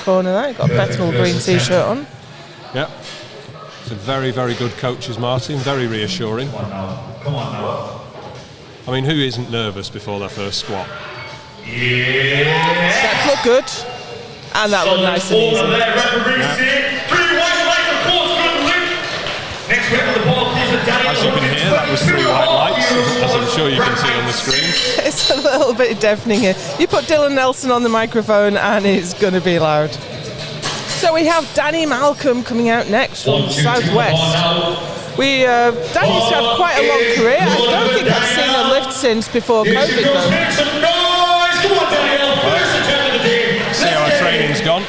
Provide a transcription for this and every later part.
Corner there, got a Bethnal green t-shirt on. Yeah, it's a very, very good coaches, Martin, very reassuring. Come on now. I mean, who isn't nervous before their first squat? That looked good, and that looked nice and easy. As you can hear, that was 3 white lights, as I'm sure you can see on the screen. It's a little bit deafening here. You put Dylan Nelson on the microphone and it's going to be loud. So we have Danny Malcolm coming out next from Southwest. Danny's had quite a long career. I don't think I've seen a lift since before COVID though. See how our training's gone.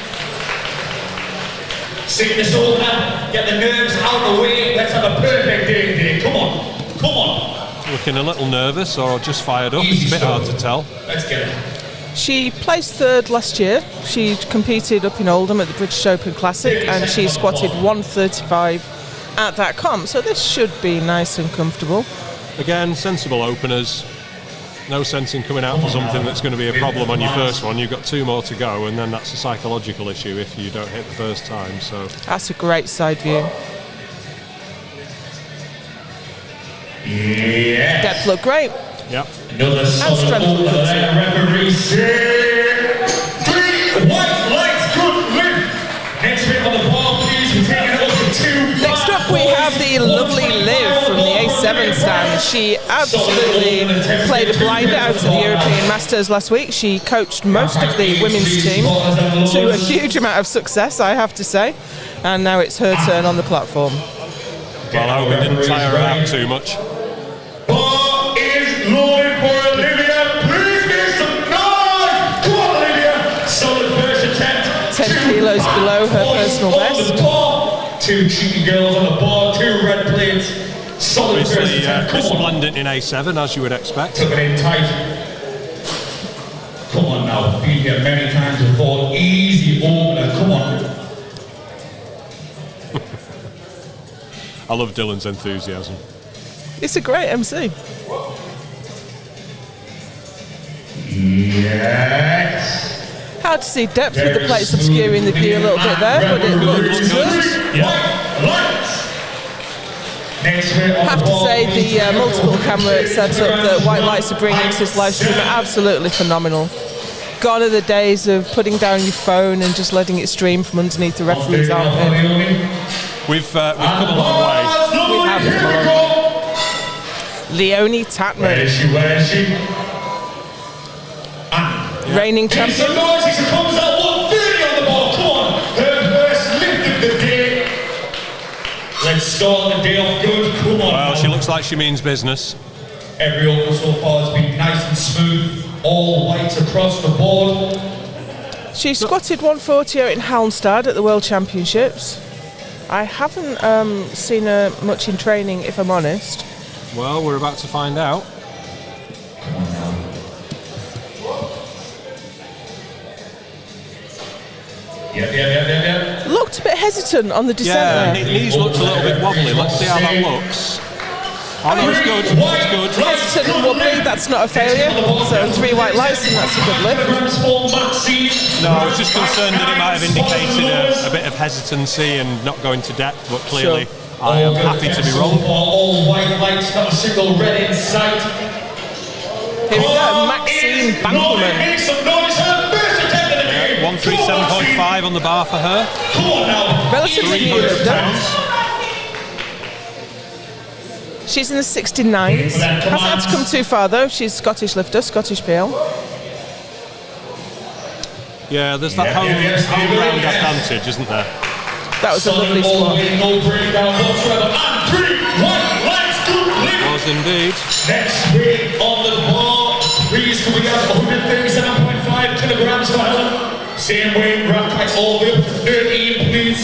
Sing this all now, get the nerves out of the way, let's have a perfect day today. Come on. Looking a little nervous or just fired up, it's a bit hard to tell. Let's get it. She placed third last year. She competed up in Oldham at the British Open Classic and she squatted 135 at that comp, so this should be nice and comfortable. Again, sensible openers. No sense in coming out for something that's going to be a problem on your first one. You've got 2 more to go, and then that's a psychological issue if you don't hit the first time. So that's a great side view. Yes. Depth looked great. Yep. Another solid strength over looked good there. Referee said 3 white lights, good lift. Next bit on the ball, please. We're taking it up to 2. Next up we have the lovely Liv from the A7 stand. She absolutely played a blinder out at the European Masters last week. She coached most of the women's team to a huge amount of success, I have to say. And now it's her turn on the platform. Well, I hope it didn't tire her out too much. Ball is loaded for Olivia. Please give some noise. Come on, Olivia. Solid first attempt. 10 kilos below her personal best. 2 cheeky girls on the ball, 2 red plates. Solid first Obviously, attempt. resplendent in A7, as you would expect. Took it in tight. Come on now, been here many times before. Easy opener, come on. I love Dylan's enthusiasm. It's a great MC. Yes. Hard to see depth with the plates obscuring the view a little bit there, but it looked good. Have to say the multiple camera setup that White Lights are bringing to this live stream are absolutely phenomenal. Gone are the days of putting down your phone and just letting it stream from underneath the referee's armpit. We've come a long way. We have come a long way. Leonie Tatman. Where is she? Reigning champion. Some noise, she comes out 130 on the ball, come on. Her first lift of the day. Let's start the day off good, come on. Well, she looks like she means business. Every open so far has been nice and smooth, all whites across the board. She squatted 140 out in Halmstad at the World Championships. I haven't seen her much in training, if I'm honest. Well, we're about to find out. Yep. Looked a bit hesitant on the descent Yeah, there. knees looked a little bit wobbly. Let's see how that looks. Oh no, it's good. It's good. Hesitant and wobbly, that's not a failure. So 3 white lights and that's a good lift. No, I was just concerned that it might have indicated a bit of hesitancy and not going to depth, but clearly I am happy to be wrong. All white lights, not a single red in sight. Here we go, Maxine Bankelman. 137.5 on the bar for her. Relatively new lifter. She's in the 69s. Hasn't had to come too far though. She's Scottish lifter, Scottish PL. Yeah, there's that home ground advantage, isn't there? That was a lovely spot. Was indeed. Next week on the ball, Reese coming out 137.5 kilograms for Helen. Same weight, bracket all the way up to 13, please.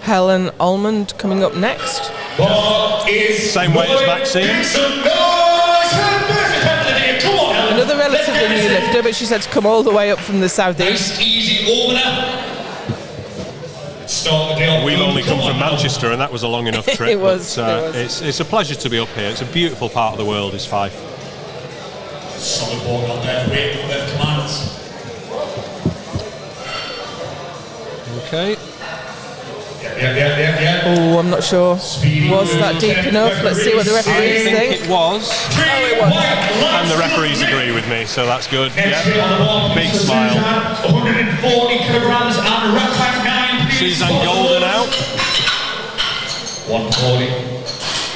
Helen Almond coming up next. Same weight as Maxine. Another relatively new lifter, but she's had to come all the way up from the southeast. Nice, easy opener. We've only come from Manchester, and that was a long enough trip. It was. But, it's a pleasure to be up here. It's a beautiful part of the world, is Fife. Solid ball on there, waiting for their commands. Okay. Yeah. Oh, I'm not sure. Was that deep enough? Let's see what the referees I think it was. Oh, it was. And the referees agree with me, so that's good. Yeah. Big smile. 140 kilograms and rack back 9. Suzanne Golden out. 140.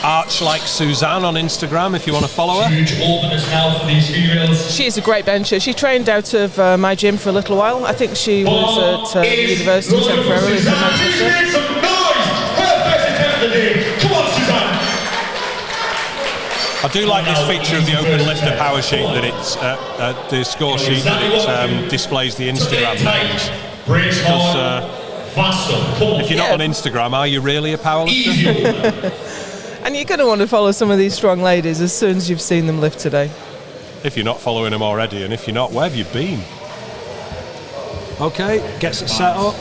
Arch like Suzanne on Instagram if you want to follow her. Huge openers now for these females. She is a great bencher. She trained out of my gym for a little while. I think she was at university temporarily in Manchester. Make some noise! Her first attempt of the day. Come on, Suzanne. I do like this feature of the open lifter power sheet that it's the score sheet that it displays the Instagram names. Because if you're not on Instagram, are you really a powerlifter? And you're going to want to follow some of these strong ladies as soon as you've seen them lift today. If you're not following them already, and if you're not, where have you been? Okay, gets it set up.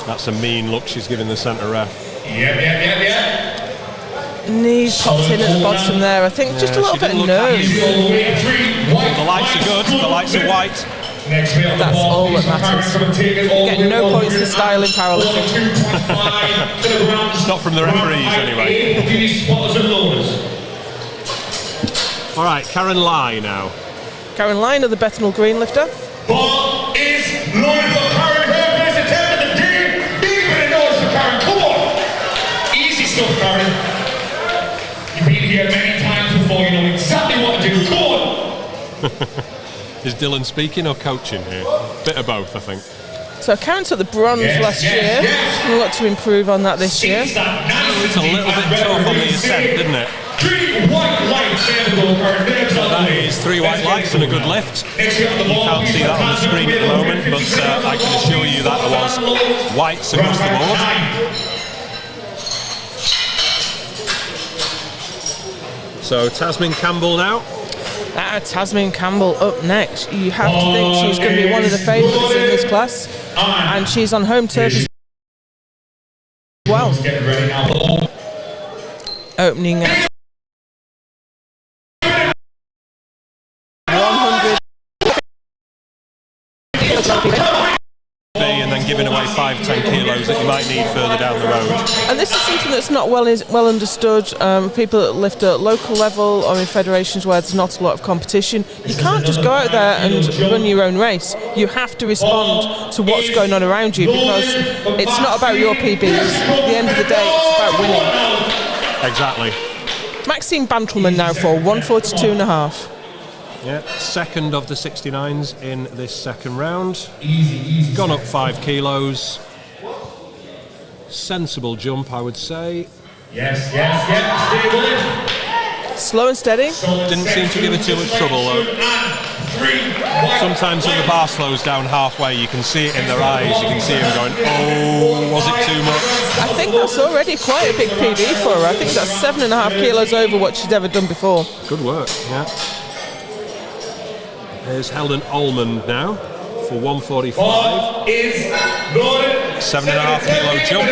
That's a mean look she's giving the centre ref. Yeah. Knees popped in at the bottom there. I think just a little bit of nerve. The lights are good, the lights are white. That's all that matters. Getting no points for style in powerlifting. Not from the referees anyway. Alright, Karen Lai now. Karen Liner, the Bethnal Green lifter. Ball is loaded for Karen. Her first attempt at the day. Big bit of noise for Karen. Come on. Easy stuff, Karen. You've been here many times before. You know exactly what to do. Come on. Is Dylan speaking or coaching here? Bit of both, I think. So Karen took the bronze last year. She's going to look to improve on that this year. It's a little bit tough on the ascent, didn't it? 3 white lights. That is 3 white lights and a good lift. You can't see that on the screen at the moment, but I can assure you that there was whites across the board. So Tasmin Campbell now. Tasmin Campbell up next. You have to think she's going to be one of the favourites in this class, and she's on home turf as well. Opening at 100. And then giving away 5-10 kilos that you might need further down the road. And this is something that's not well understood. People that lift at local level or in federations where there's not a lot of competition, you can't just go out there and run your own race. You have to respond to what's going on around you, because it's not about your PBs. At the end of the day, it's about winning. Exactly. Maxine Bantelman now for 142.5. Yeah, second of the 69s in this second round. Gone up 5 kilos. Sensible jump, I would say. Yes. Stay with it. Slow and steady. Didn't seem to give her too much trouble though. Sometimes when the bar slows down halfway, you can see it in their eyes. You can see them going, oh, was it too much? I think that's already quite a big PB for her. I think that's 7.5 kilos over what she's ever done before. Good work, yeah. There's Helen Almond now for 145. 7.5 kilo jump.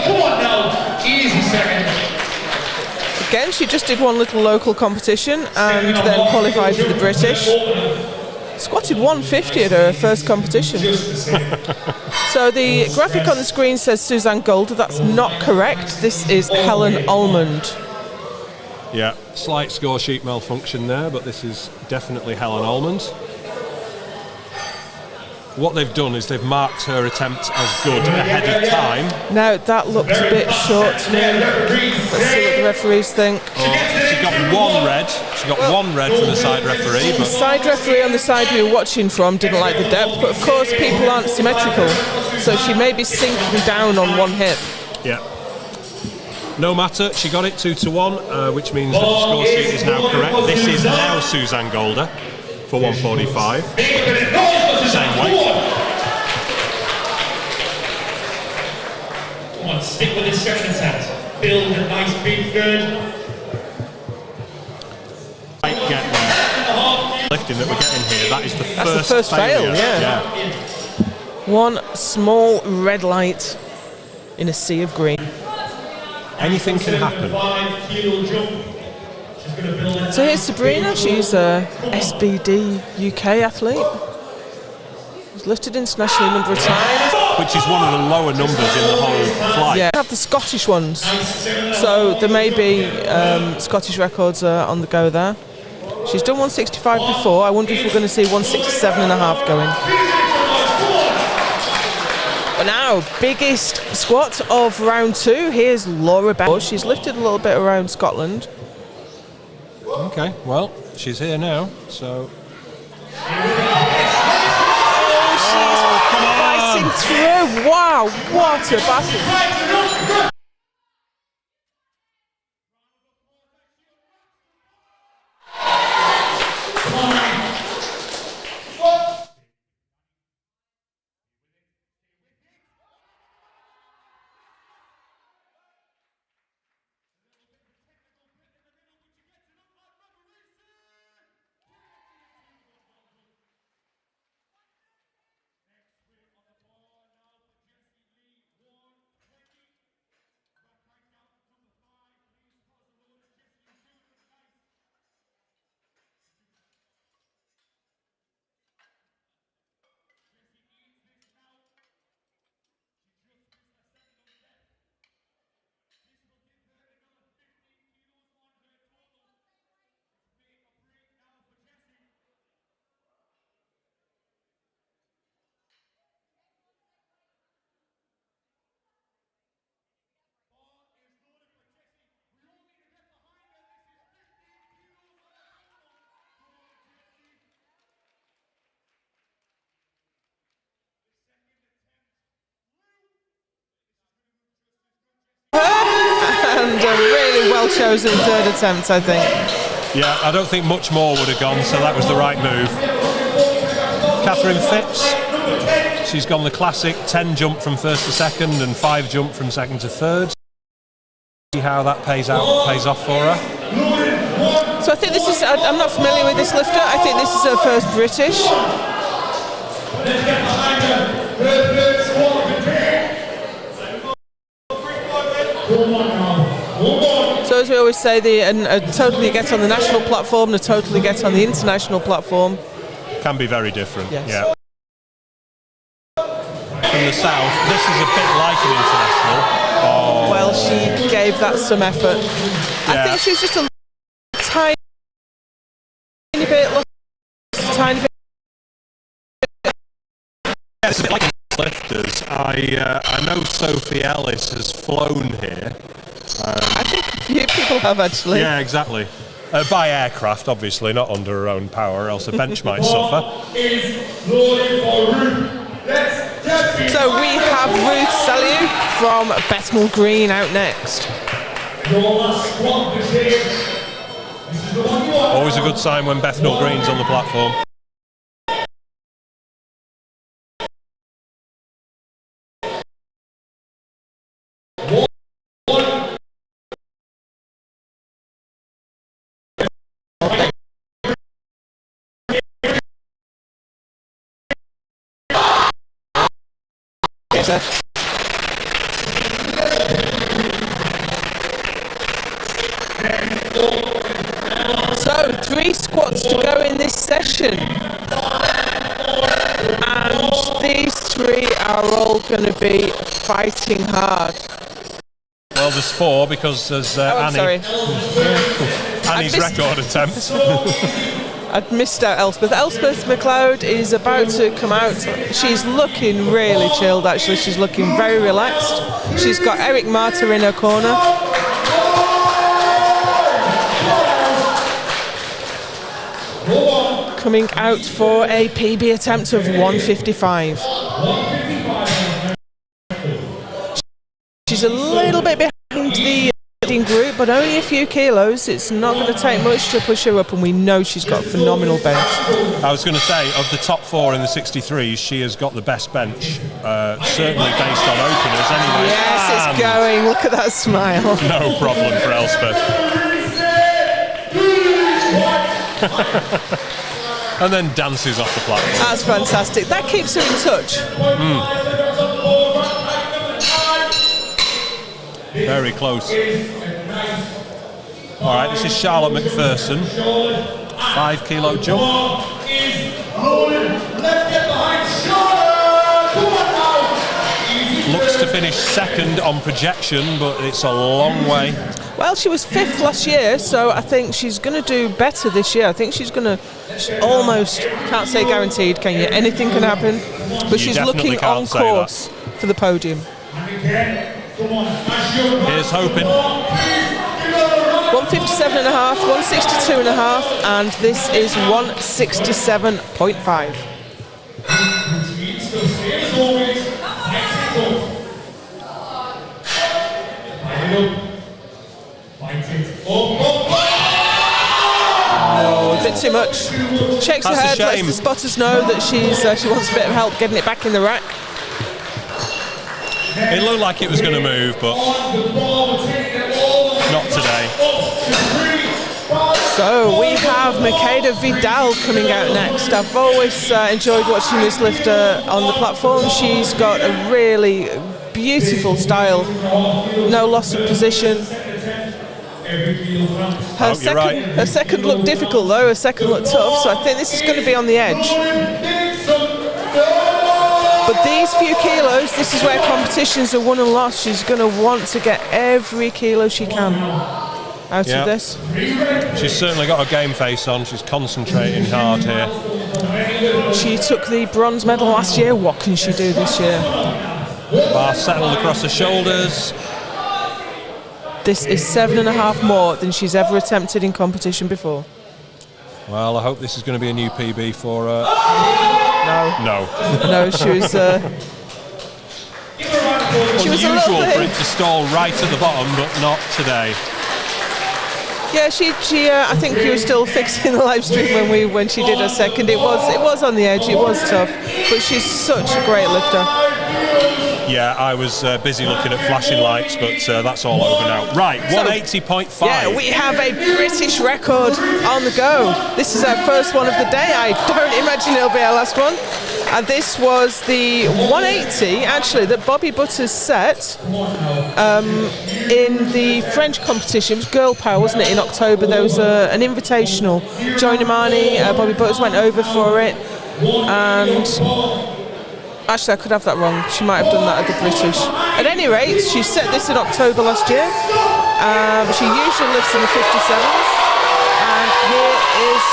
Come on now. Easy second. Again, she just did one little local competition and then qualified for the British. Squatted 150 at her first competition. So the graphic on the screen says Suzanne Golder. That's not correct. This is Helen Almond. Yeah, slight score sheet malfunction there, but this is definitely Helen Almond. What they've done is they've marked her attempt as good ahead of time. Now that looked a bit short to me. Let's see what the referees think. She got one red. She got one red from the side referee. The side referee on the side we were watching from didn't like the depth, but of course people aren't symmetrical, so she may be sinking down on one hip. Yeah. No matter, she got it 2-1, which means that the score sheet is now correct. This is now Suzanne Golder for 145. Same weight. on, stick with this second attempt. Build a nice big third. Right, get there. Lifting that we're getting here, that is the first fail, yeah. One small red light in a sea of green. Anything can happen. So here's Sabrina, she's a SBD UK athlete. She's lifted internationally a number of times. Which is one of the lower numbers in the whole flight. Yeah, have the Scottish ones. So there may be Scottish records on the go there. She's done 165 before. I wonder if we're going to see 167.5 going. But now, biggest squat of round 2. Here's Laura Bell. She's lifted a little bit around Scotland. Okay, well, she's here now, so... She's fighting through. Wow, what a battle. And a really well chosen third attempt, I think. Yeah, I don't think much more would have gone, so that was the right move. Catherine Phipps, she's gone the classic 10 jump from first to second and 5 jump from second to third. See how that pays off for her. So I think this is, I'm not familiar with this lifter, I think this is her first British. So as we always say, a totally gets on the national platform, a totally gets on the international platform. Can be very different, yes. Yeah. From the south, this is a bit like an international. Oh. Well, she gave that some effort. Yeah. I think she was just a tiny bit lost, tiny bit. Yeah, it's a bit like lifters. I know Sophie Ellis has flown here. I think a few people have actually. Yeah, exactly. By aircraft, obviously, not under her own power, else a bench might suffer. So we have Ruth Saliu from Bethnal Green out next. Always a good sign when Bethnal Green's on the platform. So 3 squats to go in this session, and these 3 are all going to be fighting hard. Well, there's 4 because there's Annie. Annie's record attempt. I'd missed out Elspeth. Elspeth McLeod is about to come out. She's looking really chilled, actually. She's looking very relaxed. She's got Eric Marta in her corner. Coming out for a PB attempt of 155. She's a little bit behind the challenging group, but only a few kilos. It's not going to take much to push her up, and we know she's got a phenomenal bench. I was going to say, of the top 4 in the 63s, she has got the best bench, certainly based on openers anyway. Yes, it's going. Look at that smile. No problem for Elspeth. And then dances off the platform. That's fantastic. That keeps her in touch. Very close. All right, this is Charlotte McPherson. 5 kilo jump. Looks to finish second on projection, but it's a long way. Well, she was 5th last year, so I think she's going to do better this year. I think she's going to almost, can't say guaranteed, can you? Anything can happen. But she's looking on course for the podium. Here's hoping. 157.5, 162.5, and this is 167.5. Oh, a bit too much. Shakes her head, lets the spotters know that she wants a bit of help getting it back in the rack. It looked like it was going to move, but not today. So we have Makeda Vidal coming out next. I've always enjoyed watching this lifter on the platform. She's got a really beautiful style, no loss of position. Her second looked difficult though, her second looked tough, so I think this is going to be on the edge. But these few kilos, this is where competitions are won and lost. She's going to want to get every kilo she can out of this. She's certainly got her game face on. She's concentrating hard here. She took the bronze medal last year. What can she do this year? Bar settled across her shoulders. This is 7.5 more than she's ever attempted in competition before. Well, I hope this is going to be a new PB for her. No, she was. Unusual for it to stall right at the bottom, but not today. Yeah, she. I think you were still fixing the live stream when she did her second. It was on the edge. It was tough, but she's such a great lifter. Yeah, I was busy looking at flashing lights, but that's all over now. Right, 180.5. Yeah, we have a British record on the go. This is our first one of the day. I don't imagine it'll be our last one. And this was the 180, actually, that Bobby Butters set in the French competition. It was Girl Power, wasn't it, in October? There was an invitational. Joy Namani, Bobby Butters went over for it. And actually, I could have that wrong. She might have done that at the British. At any rate, she set this in October last year. She usually lifts in the 57s. And here is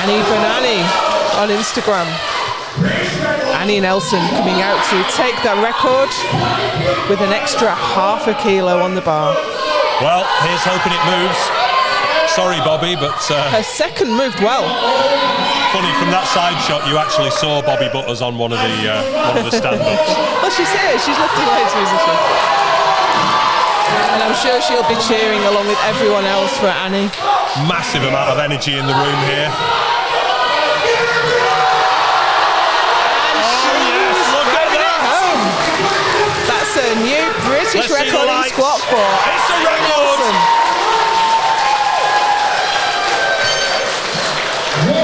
Annie Banani on Instagram. Annie Nelson coming out to take that record with an extra half a kilo on the bar. Well, here's hoping it moves. Sorry, Bobby, but her second moved well. Funny, from that side shot, you actually saw Bobby Butters on one of the stand-ups. Well, she's here. She's lifting weights, isn't she? And I'm sure she'll be cheering along with everyone else for Annie. Massive amount of energy in the room here. That's a new British record in squat for. It's a record!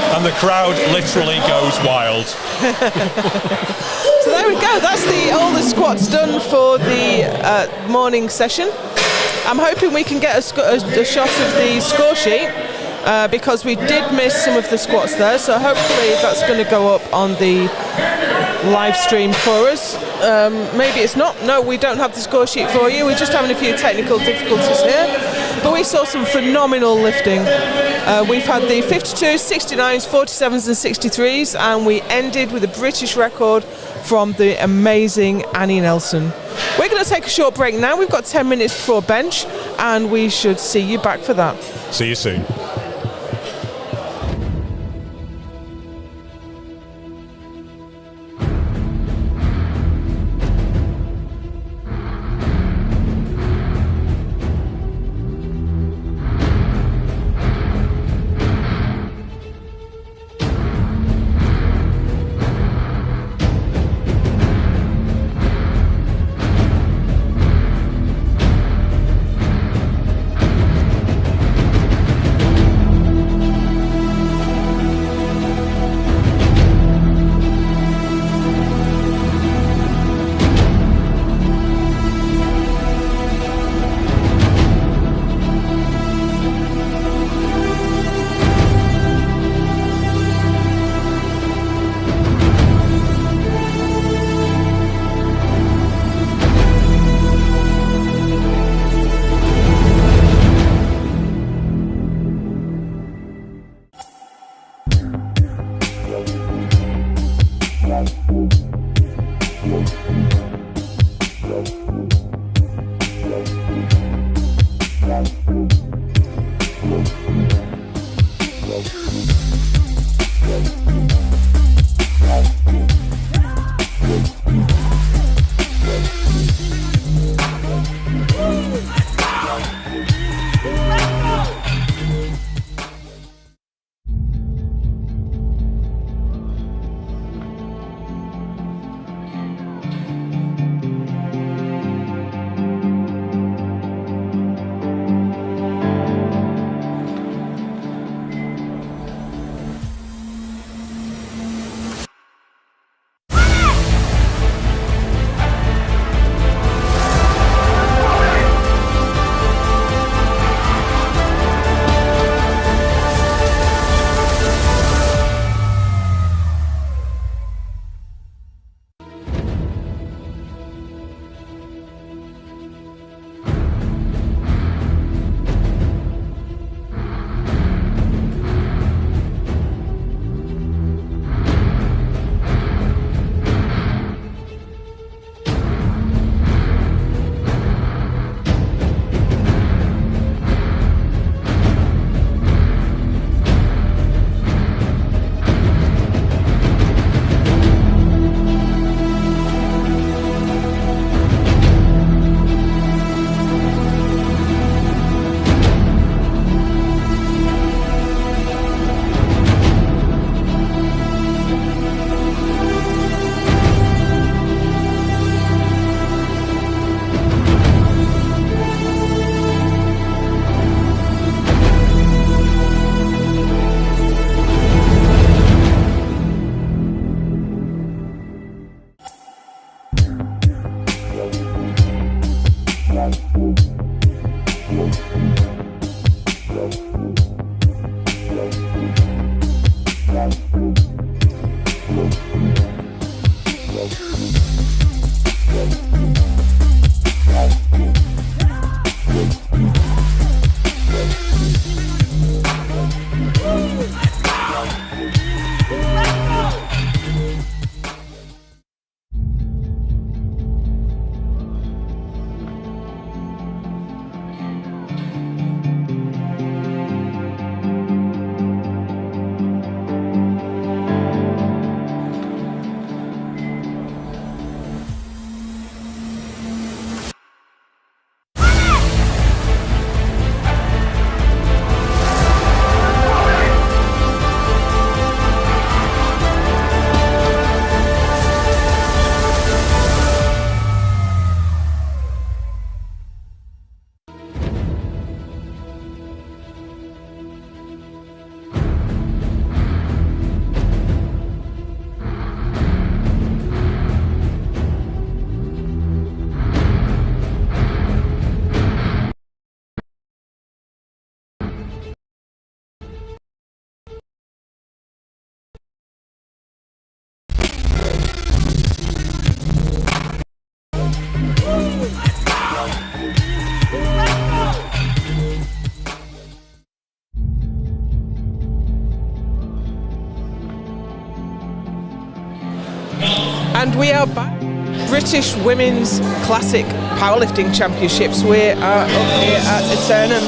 And the crowd literally goes wild. So there we go. That's all the squats done for the morning session. I'm hoping we can get a shot of the score sheet because we did miss some of the squats there. So hopefully that's going to go up on the live stream for us. Maybe it's not. No, we don't have the score sheet for you. We're just having a few technical difficulties here. But we saw some phenomenal lifting. We've had the 52s, 69s, 47s and 63s, and we ended with a British record from the amazing Annie Nelson. We're going to take a short break now. We've got 10 minutes before bench, and we should see you back for that. See you soon. And we are back. British Women's Classic Powerlifting Championships. We are up here at Eternum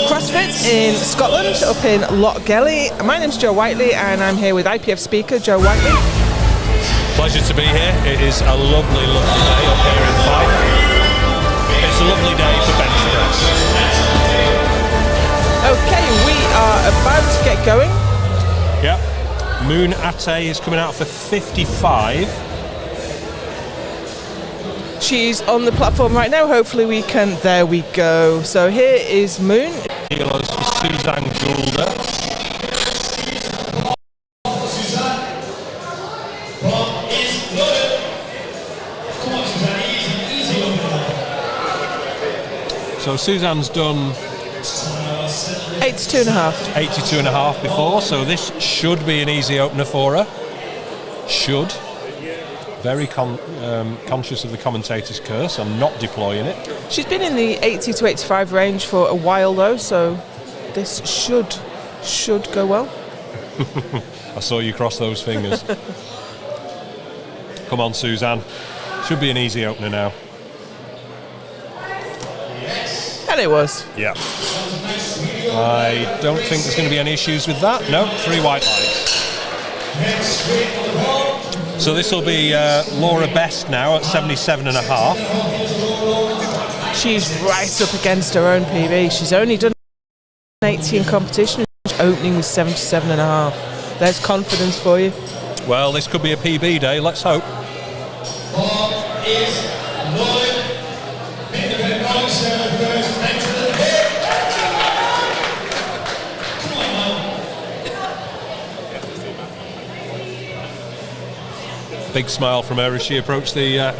CrossFit in Scotland, up in Lochgelly. My name's Joe Whiteley and I'm here with IPF speaker Joe Whiteley. Pleasure to be here. It is a lovely, lovely day up here in Fife. It's a lovely day for bench press. Okay, we are about to get going. Yep. Moon Ate is coming out for 55. She's on the platform right now. Hopefully we can. There we go. So here is Moon. Kilos for Suzanne Goulder. So Suzanne's done 82.5. 82.5 before, so this should be an easy opener for her. Should. Very conscious of the commentator's curse. I'm not deploying it. She's been in the 80 to 85 range for a while though, so this should go well. I saw you cross those fingers. Come on, Suzanne. Should be an easy opener now. And it was. Yeah. I don't think there's going to be any issues with that. No, 3 white lights. So this will be Laura Best now at 77.5. She's right up against her own PB. She's only done 80 in competition. Opening with 77.5. There's confidence for you. Well, this could be a PB day. Let's hope. Big smile from her as she approached the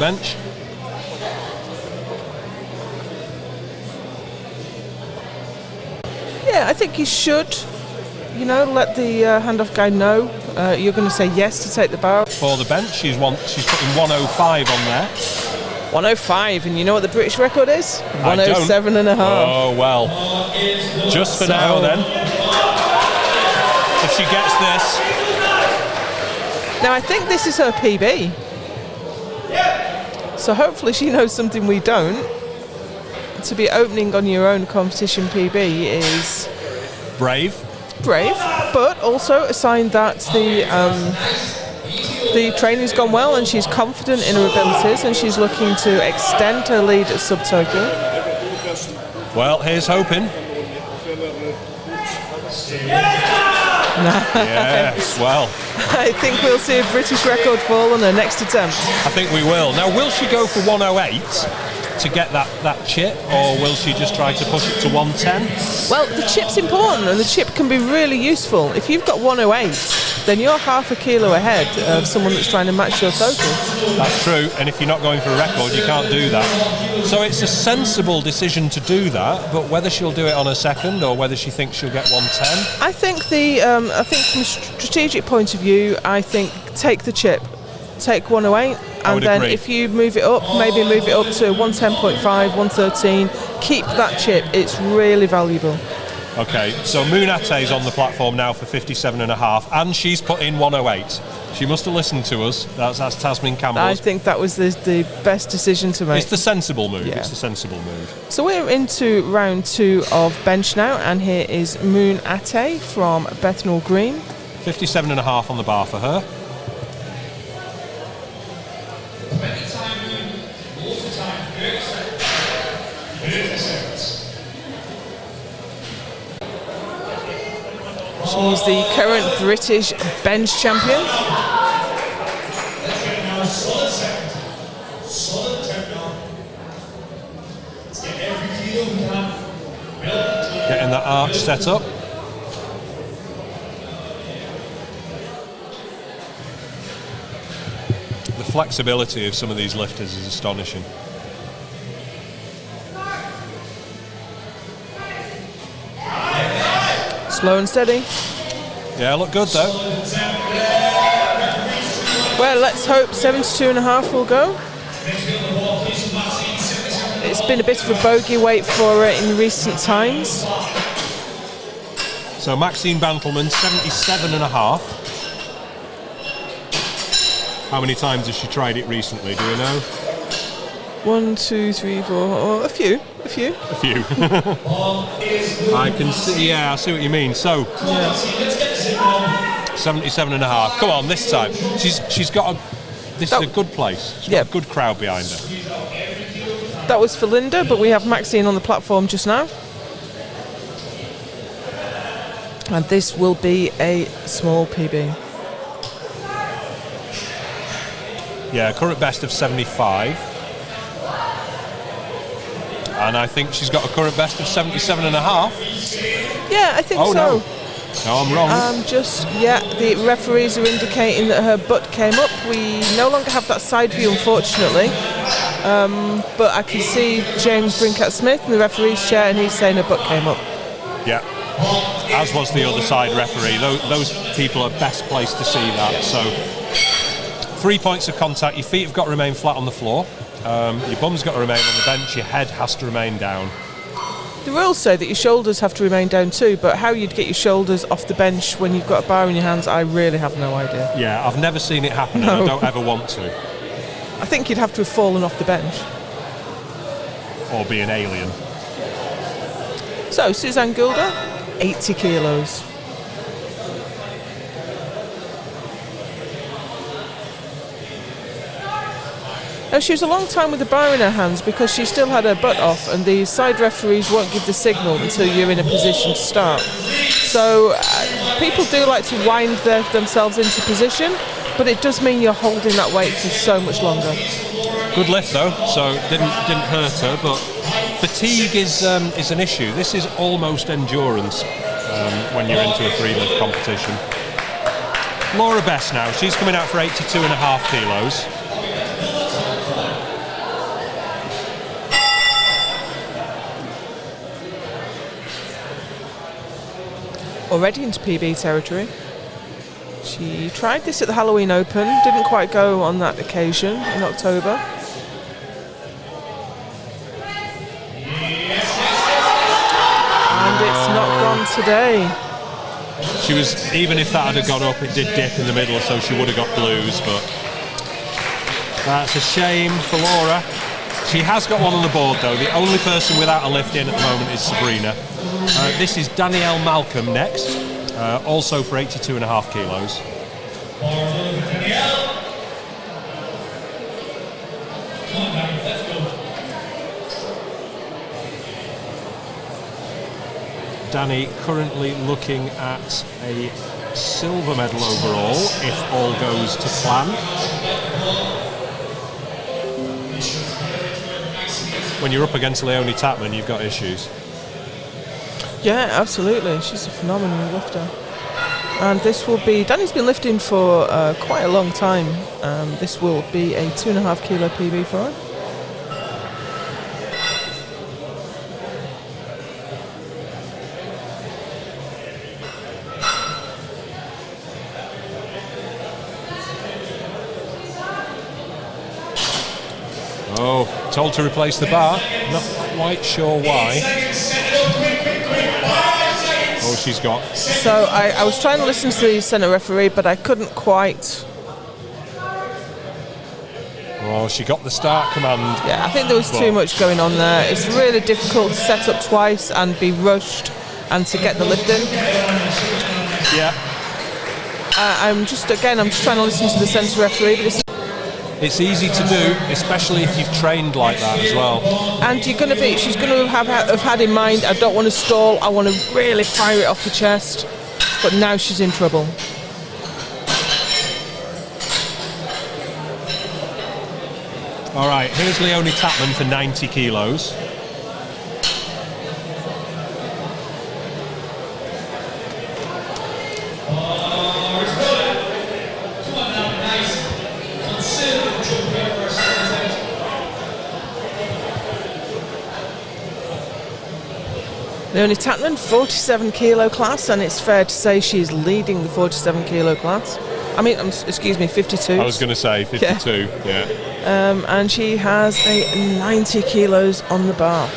bench. Yeah, I think you should, let the handoff guy know you're going to say yes to take the bar. For the bench, she's putting 105 on there. 105, and you know what the British record is? I don't. 107.5. Oh, well. Just for now, then. If she gets this. Now, I think this is her PB. So hopefully she knows something we don't. To be opening on your own competition PB is... Brave, but also a sign that the training's gone well and she's confident in her abilities and she's looking to extend her lead at sub-Tokyo. Well, here's hoping. Yes, well. I think we'll see a British record fall on her next attempt. I think we will. Now, will she go for 108 to get that chip, or will she just try to push it to 110? Well, the chip's important, and the chip can be really useful. If you've got 108, then you're half a kilo ahead of someone that's trying to match your total. That's true, and if you're not going for a record, you can't do that. So it's a sensible decision to do that, but whether she'll do it on a second or whether she thinks she'll get 110. I think from a strategic point of view, I think take the chip, take 108, and then agree. if you move it up, maybe move it up to 110.5, 113, keep that chip. It's really valuable. Okay, so Munate's on the platform now for 57.5, and she's put in 108. She must have listened to us. That's Tasmin Campbell. I think that was the best decision to make. It's the sensible move. Yeah. It's the sensible move. So we're into round 2 of bench now, and here is Moon Ate from Bethnal Green. 57.5 on the bar for her. She's the current British bench champion. Getting that arch set up. The flexibility of some of these lifters is astonishing. Slow and steady. Yeah, look good though. Well, let's hope 72.5 will go. It's been a bit of a bogey weight for her in recent times. So Maxine Bantelman, 77.5. How many times has she tried it recently, do you know? 1, 2, 3, 4, oh, a few. A few. I can see, yeah, I see what you mean. So, 77.5. Come on, this time. She's got this is a good place. She's got a good crowd behind her. That was for Linda, but we have Maxine on the platform just now. And this will be a small PB. Yeah, current best of 75. And I think she's got a current best of 77.5. Yeah, I think so. No, I'm wrong. The referees are indicating that her butt came up. We no longer have that side view, unfortunately. But I can see James Brincat-Smith in the referee's chair, and he's saying her butt came up. Yeah, as was the other side referee. Those people are best placed to see that. So, 3 points of contact. Your feet have got to remain flat on the floor. Your bum's got to remain on the bench. Your head has to remain down. The rules say that your shoulders have to remain down too, but how you'd get your shoulders off the bench when you've got a bar in your hands, I really have no idea. Yeah, I've never seen it happen, and I don't ever want to. I think you'd have to have fallen off the bench. Or be an alien. So, Suzanne Gulder, 80 kilos. Now, she was a long time with the bar in her hands because she still had her butt off, and the side referees won't give the signal until you're in a position to start. So people do like to wind themselves into position, but it does mean you're holding that weight for so much longer. Good lift though, so didn't hurt her, but fatigue is an issue. This is almost endurance when you're into a free lift competition. Laura Bess now, she's coming out for 82.5 kilos. Already into PB territory. She tried this at the Halloween Open, didn't quite go on that occasion in October. And it's not gone today. She was, even if that had gone up, it did dip in the middle, so she would have got blues, but that's a shame for Laura. She has got one on the board though. The only person without a lift in at the moment is Sabrina. This is Danielle Malcolm next, also for 82.5 kilos. Danny currently looking at a silver medal overall, if all goes to plan. When you're up against Leonie Tapman, you've got issues. Yeah, absolutely. She's a phenomenal lifter. And this will be, Danny's been lifting for quite a long time. This will be a 2.5 kilo PB for her. Oh, told to replace the bar. Not quite sure why. Oh, she's got. So I was trying to listen to the centre referee, but I couldn't quite. Oh, she got the start command. Yeah, I think there was too much going on there. It's really difficult to set up twice and be rushed and to get the lift in. Yeah. I'm just trying to listen to the centre referee, but it's easy to do, especially if you've trained like that as well. And she's going to have had in mind, I don't want to stall, I want to really fire it off the chest. But now she's in trouble. All right, here's Leonie Tapman for 90 kilos. Leonie Tapman, 47 kilo class, and it's fair to say she's leading the 47 kilo class. I mean, excuse me, 52. I was going to say 52, yeah. And she has a 90 kilos on the bar.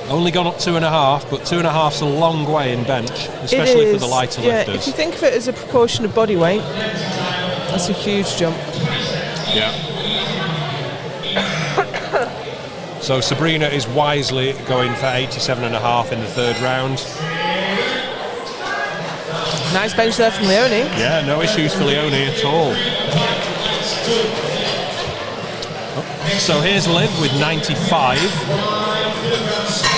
Only gone up 2.5, but 2.5's a long way in bench, especially for the lighter lifters. If you think of it as a proportion of body weight, that's a huge jump. Yeah. So Sabrina is wisely going for 87.5 in the third round. Nice bench there from Leonie. Yeah, no issues for Leonie at all. So here's Liv with 95.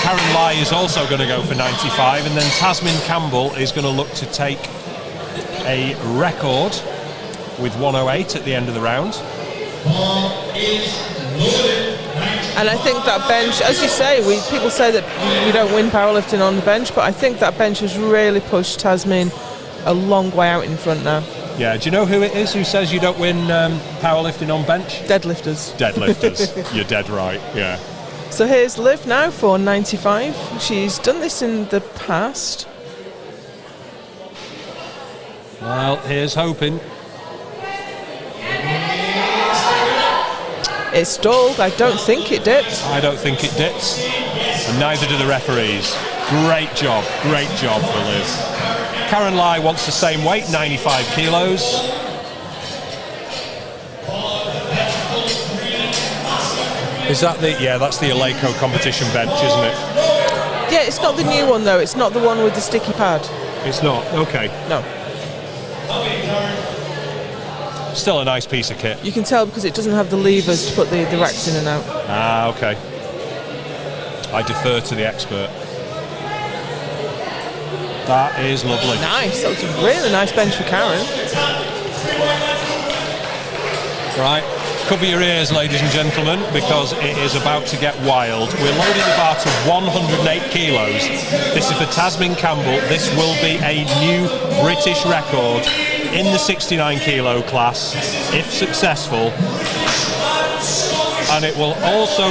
Karen Lai is also going to go for 95, and then Tasmin Campbell is going to look to take a record with 108 at the end of the round. And I think that bench, as you say, people say that you don't win powerlifting on the bench, but I think that bench has really pushed Tasmin a long way out in front now. Yeah, do you know who it is who says you don't win powerlifting on bench? Deadlifters. Deadlifters. You're dead right, yeah. So here's Liv now for 95. She's done this in the past. Well, here's hoping. It stalled. I don't think it dipped. I don't think it dipped. And neither do the referees. Great job for Liv. Karen Lai wants the same weight, 95 kilos. Is that the? Yeah, that's the Eleiko competition bench, isn't it? Yeah, it's not the new one though. It's not the one with the sticky pad. It's not. Okay. No. Still a nice piece of kit. You can tell because it doesn't have the levers to put the racks in and out. Ah, okay. I defer to the expert. That is lovely. Nice. That was a really nice bench for Karen. Right. Cover your ears, ladies and gentlemen, because it is about to get wild. We're loading the bar to 108 kilos. This is for Tasmin Campbell. This will be a new British record in the 69 kilo class, if successful. And it will also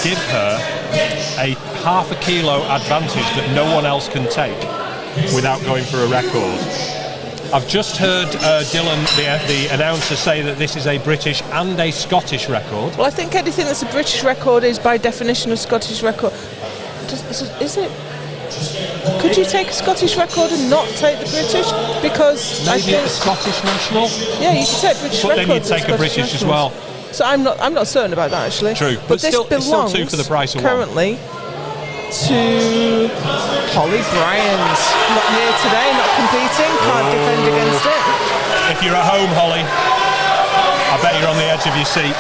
give her a half a kilo advantage that no one else can take without going for a record. I've just heard Dylan, the announcer, say that this is a British and a Scottish record. Well, I think anything that's a British record is by definition a Scottish record. Is it? Could you take a Scottish record and not take the British? Because maybe a Scottish national. Yeah, you can take British records. But then you take a British as well. So I'm not certain about that actually. True, but this still, belongs it's still 2 for the price of currently to Holly Bryans. Not here today, not competing, can't defend against it. If you're at home, Holly, I bet you're on the edge of your seat.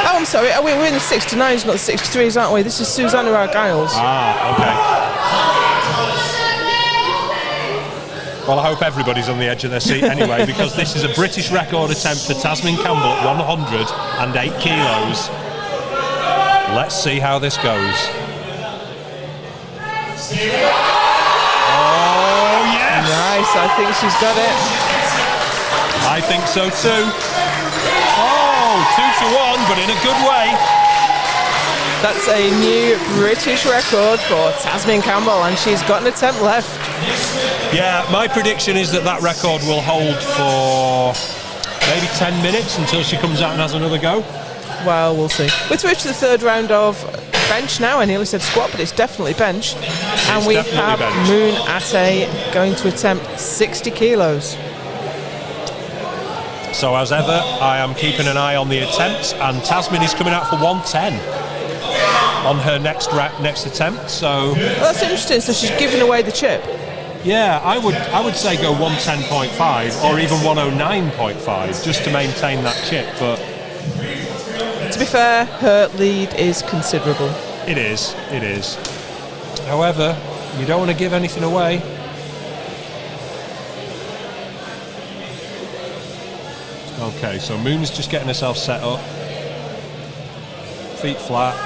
Oh, I'm sorry, we're in the 69s, not the 63s, aren't we? This is Susanna Argyles. Ah, okay. Well, I hope everybody's on the edge of their seat anyway, because this is a British record attempt for Tasmin Campbell at 108 kilos. Let's see how this goes. Oh, yes! Nice, I think she's got it. I think so too. Oh, 2 to 1, but in a good way. That's a new British record for Tasmin Campbell, and she's got an attempt left. Yeah, my prediction is that record will hold for maybe 10 minutes until she comes out and has another go. Well, we'll see. We're through to the third round of bench now. I nearly said squat, but it's definitely bench. And we have bench. Moon Ate going to attempt 60 kilos. So as ever, I am keeping an eye on the attempts, and Tasmin is coming out for 110 on her next attempt. So well, that's interesting. So she's giving away the chip. Yeah, I would say go 110.5 or even 109.5 just to maintain that chip. But to be fair, her lead is considerable. It is. However, you don't want to give anything away. Okay, so Moon's just getting herself set up. Feet flat.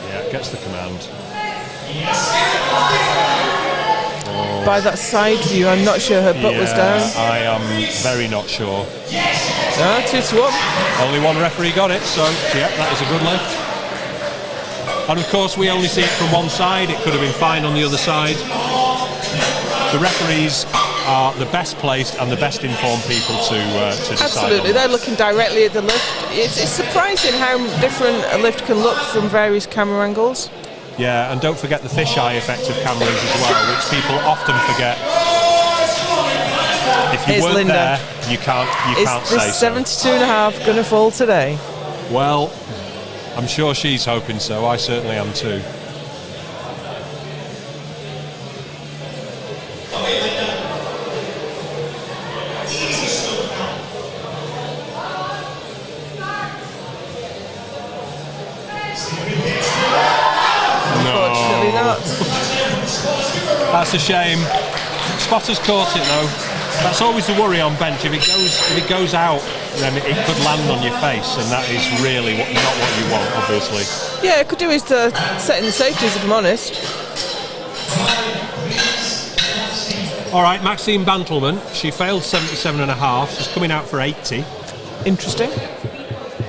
Yeah, gets the command. Oh. By that side view, I'm not sure her butt was down. I am very not sure. 2 to 1. Only one referee got it, so yeah, that is a good lift. And of course, we only see it from one side. It could have been fine on the other side. The referees are the best placed and the best informed people to decide. Absolutely, they're looking directly at the lift. It's surprising how different a lift can look from various camera angles. Yeah, and don't forget the fisheye effect of cameras as well, which people often forget. If you weren't Linda. there, you can't say so. Is the 72.5 going to fall today? Well, I'm sure she's hoping so. I certainly am too. Unfortunately not. That's a shame. Spotter's caught it though. That's always the worry on bench. If it goes out, then it could land on your face, and that is really not what you want, obviously. Yeah, it could do is to set in the safeties, if I'm honest. All right, Maxine Bantelman. She failed 77.5. She's coming out for 80. Interesting.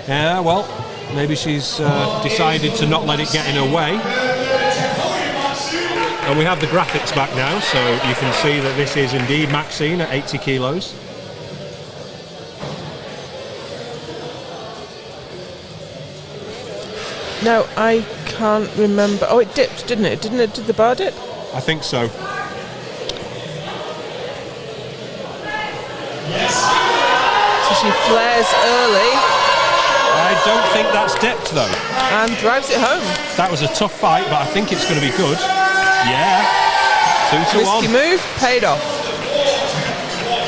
Yeah, well, maybe she's decided to not let it get in her way. And we have the graphics back now, so you can see that this is indeed Maxine at 80 kilos. Now, I can't remember. Oh, it dipped, didn't it? Did the bar dip? I think so. So she flares early. I don't think that's dipped though. And drives it home. That was a tough fight, but I think it's going to be good. Yeah. 2-1. Risky move, paid off.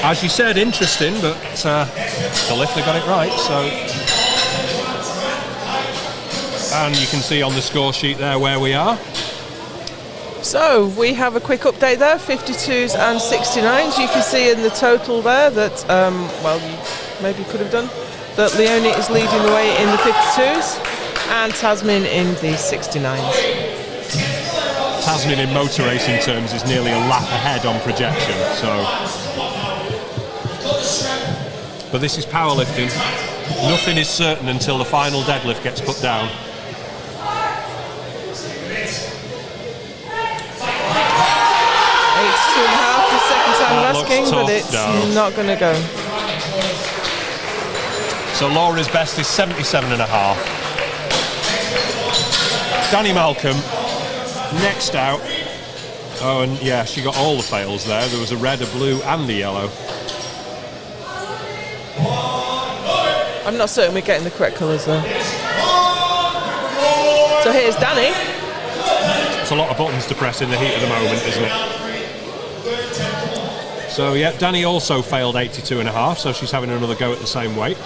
As you said, interesting, but the lifter got it right, so... And you can see on the score sheet there where we are. So, we have a quick update there, 52s and 69s. You can see in the total there that, well, you maybe could have done, that Leonie is leading the way in the 52s and Tasmin in the 69s. Tasmin in motor racing terms is nearly a lap ahead on projection, so... But this is powerlifting. Nothing is certain until the final deadlift gets put down. It's 2.5 the second time That asking, looks but tough, it's no. not going to go. So Laura's best is 77.5. Danny Malcolm, next out. Oh, and yeah, she got all the fails there. There was a red, a blue, and a yellow. I'm not certain we're getting the correct colours though. So here's Danny. It's a lot of buttons to press in the heat of the moment, isn't it? So yeah, Danny also failed 82.5, so she's having another go at the same weight.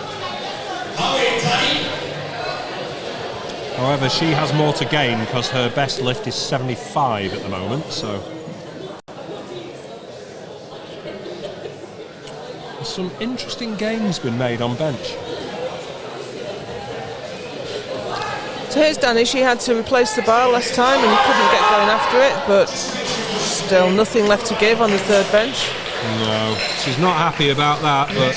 However, she has more to gain because her best lift is 75 at the moment, so... Some interesting gains been made on bench. So here's Danny. She had to replace the bar last time and couldn't get going after it, but still nothing left to give on the third bench. No, she's not happy about that, but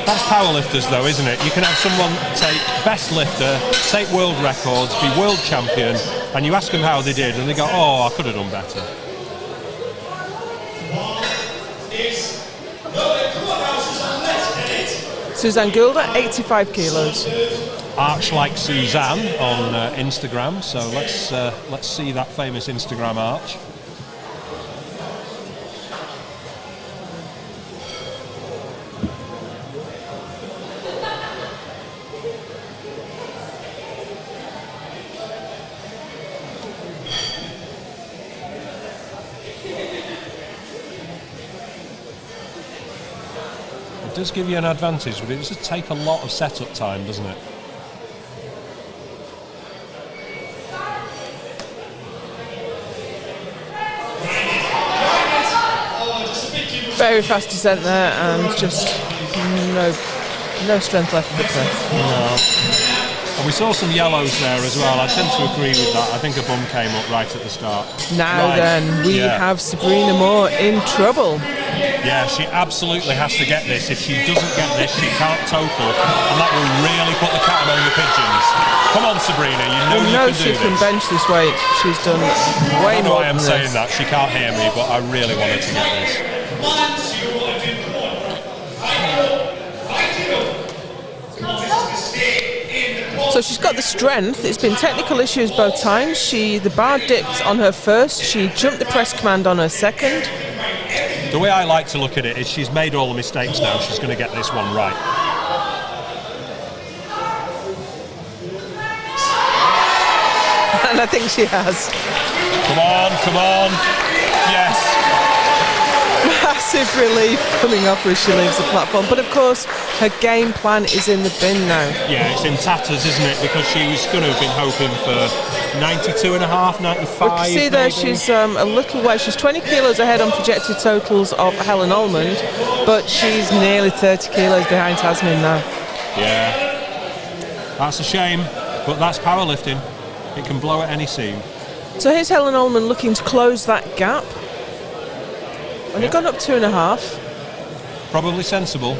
that's powerlifters though, isn't it? You can have someone take best lifter, take world records, be world champion, and you ask them how they did, and they go, oh, I could have done better. Suzanne Goulder, 85 kilos. Arch like Suzanne on Instagram, so let's see that famous Instagram arch. It does give you an advantage, but it does take a lot of setup time, doesn't it? Very fast descent there and just no strength left for the press. No. And we saw some yellows there as well. I tend to agree with that. I think a bum came up right at the start. Now then, we have Sabrina Moore in trouble. Yeah, she absolutely has to get this. If she doesn't get this, she can't total, and that will really put the cat among the pigeons. Come on, Sabrina, you know she can this. bench this weight. She's done way more I am than saying this. that. She can't hear me, but I really want her to get this. So she's got the strength. It's been technical issues both times. The bar dipped on her first. She jumped the press command on her second. The way I like to look at it is she's made all the mistakes now. She's going to get this one right. And I think she has. Come on, come on. Yes. Massive relief coming off her as she leaves the platform. But of course, her game plan is in the bin now. Yeah, it's in tatters, isn't it? Because she was going to have been hoping for 92.5, 95. We can see there she's a little way. She's 20 kilos ahead on projected totals of Helen Almond, but she's nearly 30 kilos behind Tasmin now. Yeah. That's a shame, but that's powerlifting. It can blow at any seam. So here's Helen Almond looking to close that gap. And they've gone up 2.5. Probably sensible.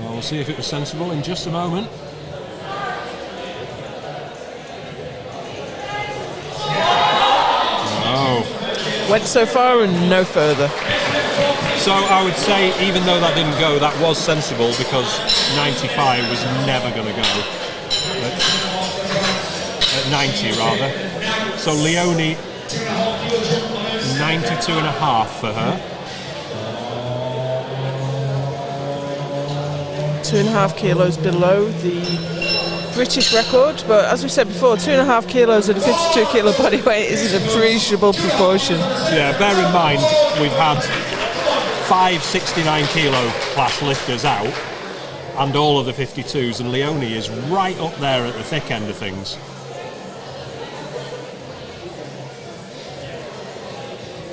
Well, we'll see if it was sensible in just a moment. Oh. Went so far and no further. So I would say, even though that didn't go, that was sensible because 95 was never going to go. But at 90 rather. So Leonie, 92.5 for her. 2.5 kilos below the British record, but as we said before, 2.5 kilos at a 52 kilo body weight is an appreciable proportion. Yeah, bear in mind we've had 5 69 kilo class lifters out and all of the 52s, and Leonie is right up there at the thick end of things.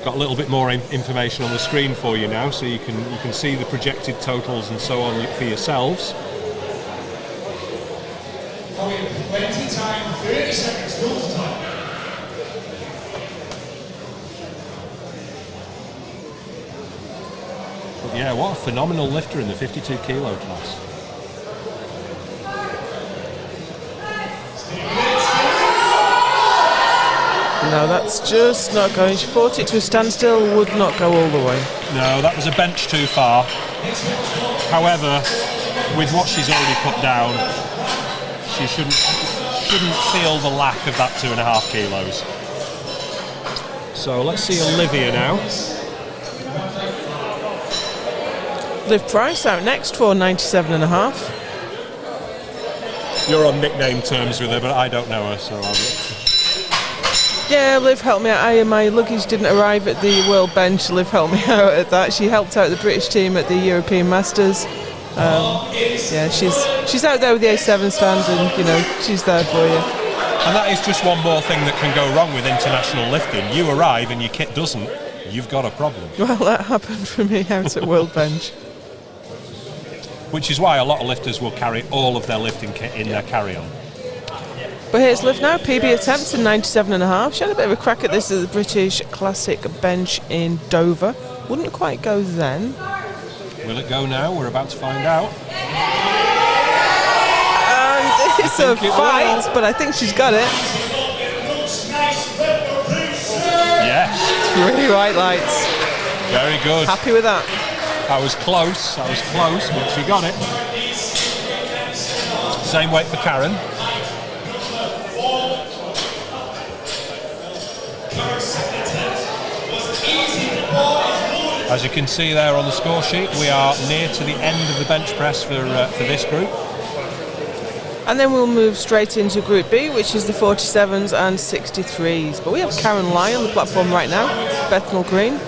Got a little bit more information on the screen for you now, so you can see the projected totals and so on for yourselves. 20 time, 30 seconds, filter time. But yeah, what a phenomenal lifter in the 52 kilo class. No, that's just not going. She fought it to a standstill, would not go all the way. No, that was a bench too far. However, with what she's already put down, she shouldn't feel the lack of that 2.5 kilos. So let's see Olivia now. Liv Price out next for 97.5. You're on nickname terms with her, but I don't know her, so Yeah, Liv helped me out. My luggage didn't arrive at the World Bench. Liv helped me out at that. She helped out the British team at the European Masters. Yeah, she's out there with the A7 stand, and she's there for you. And that is just one more thing that can go wrong with international lifting. You arrive and your kit doesn't, you've got a problem. Well, that happened for me out at World Bench. Which is why a lot of lifters will carry all of their lifting kit in their carry-on. But here's Liv now, PB attempt in 97.5. She had a bit of a crack at this at the British Classic Bench in Dover. Wouldn't quite go then. Will it go now? We're about to find out. And it's a fight, but I think she's got it. Yes. 3 white lights. Very good. Happy with that. I was close, but she got it. Same weight for Karen. As you can see there on the score sheet, we are near to the end of the bench press for this group. And then we'll move straight into Group B, which is the 47s and 63s. But we have Karen Lai on the platform right now, Bethnal Green.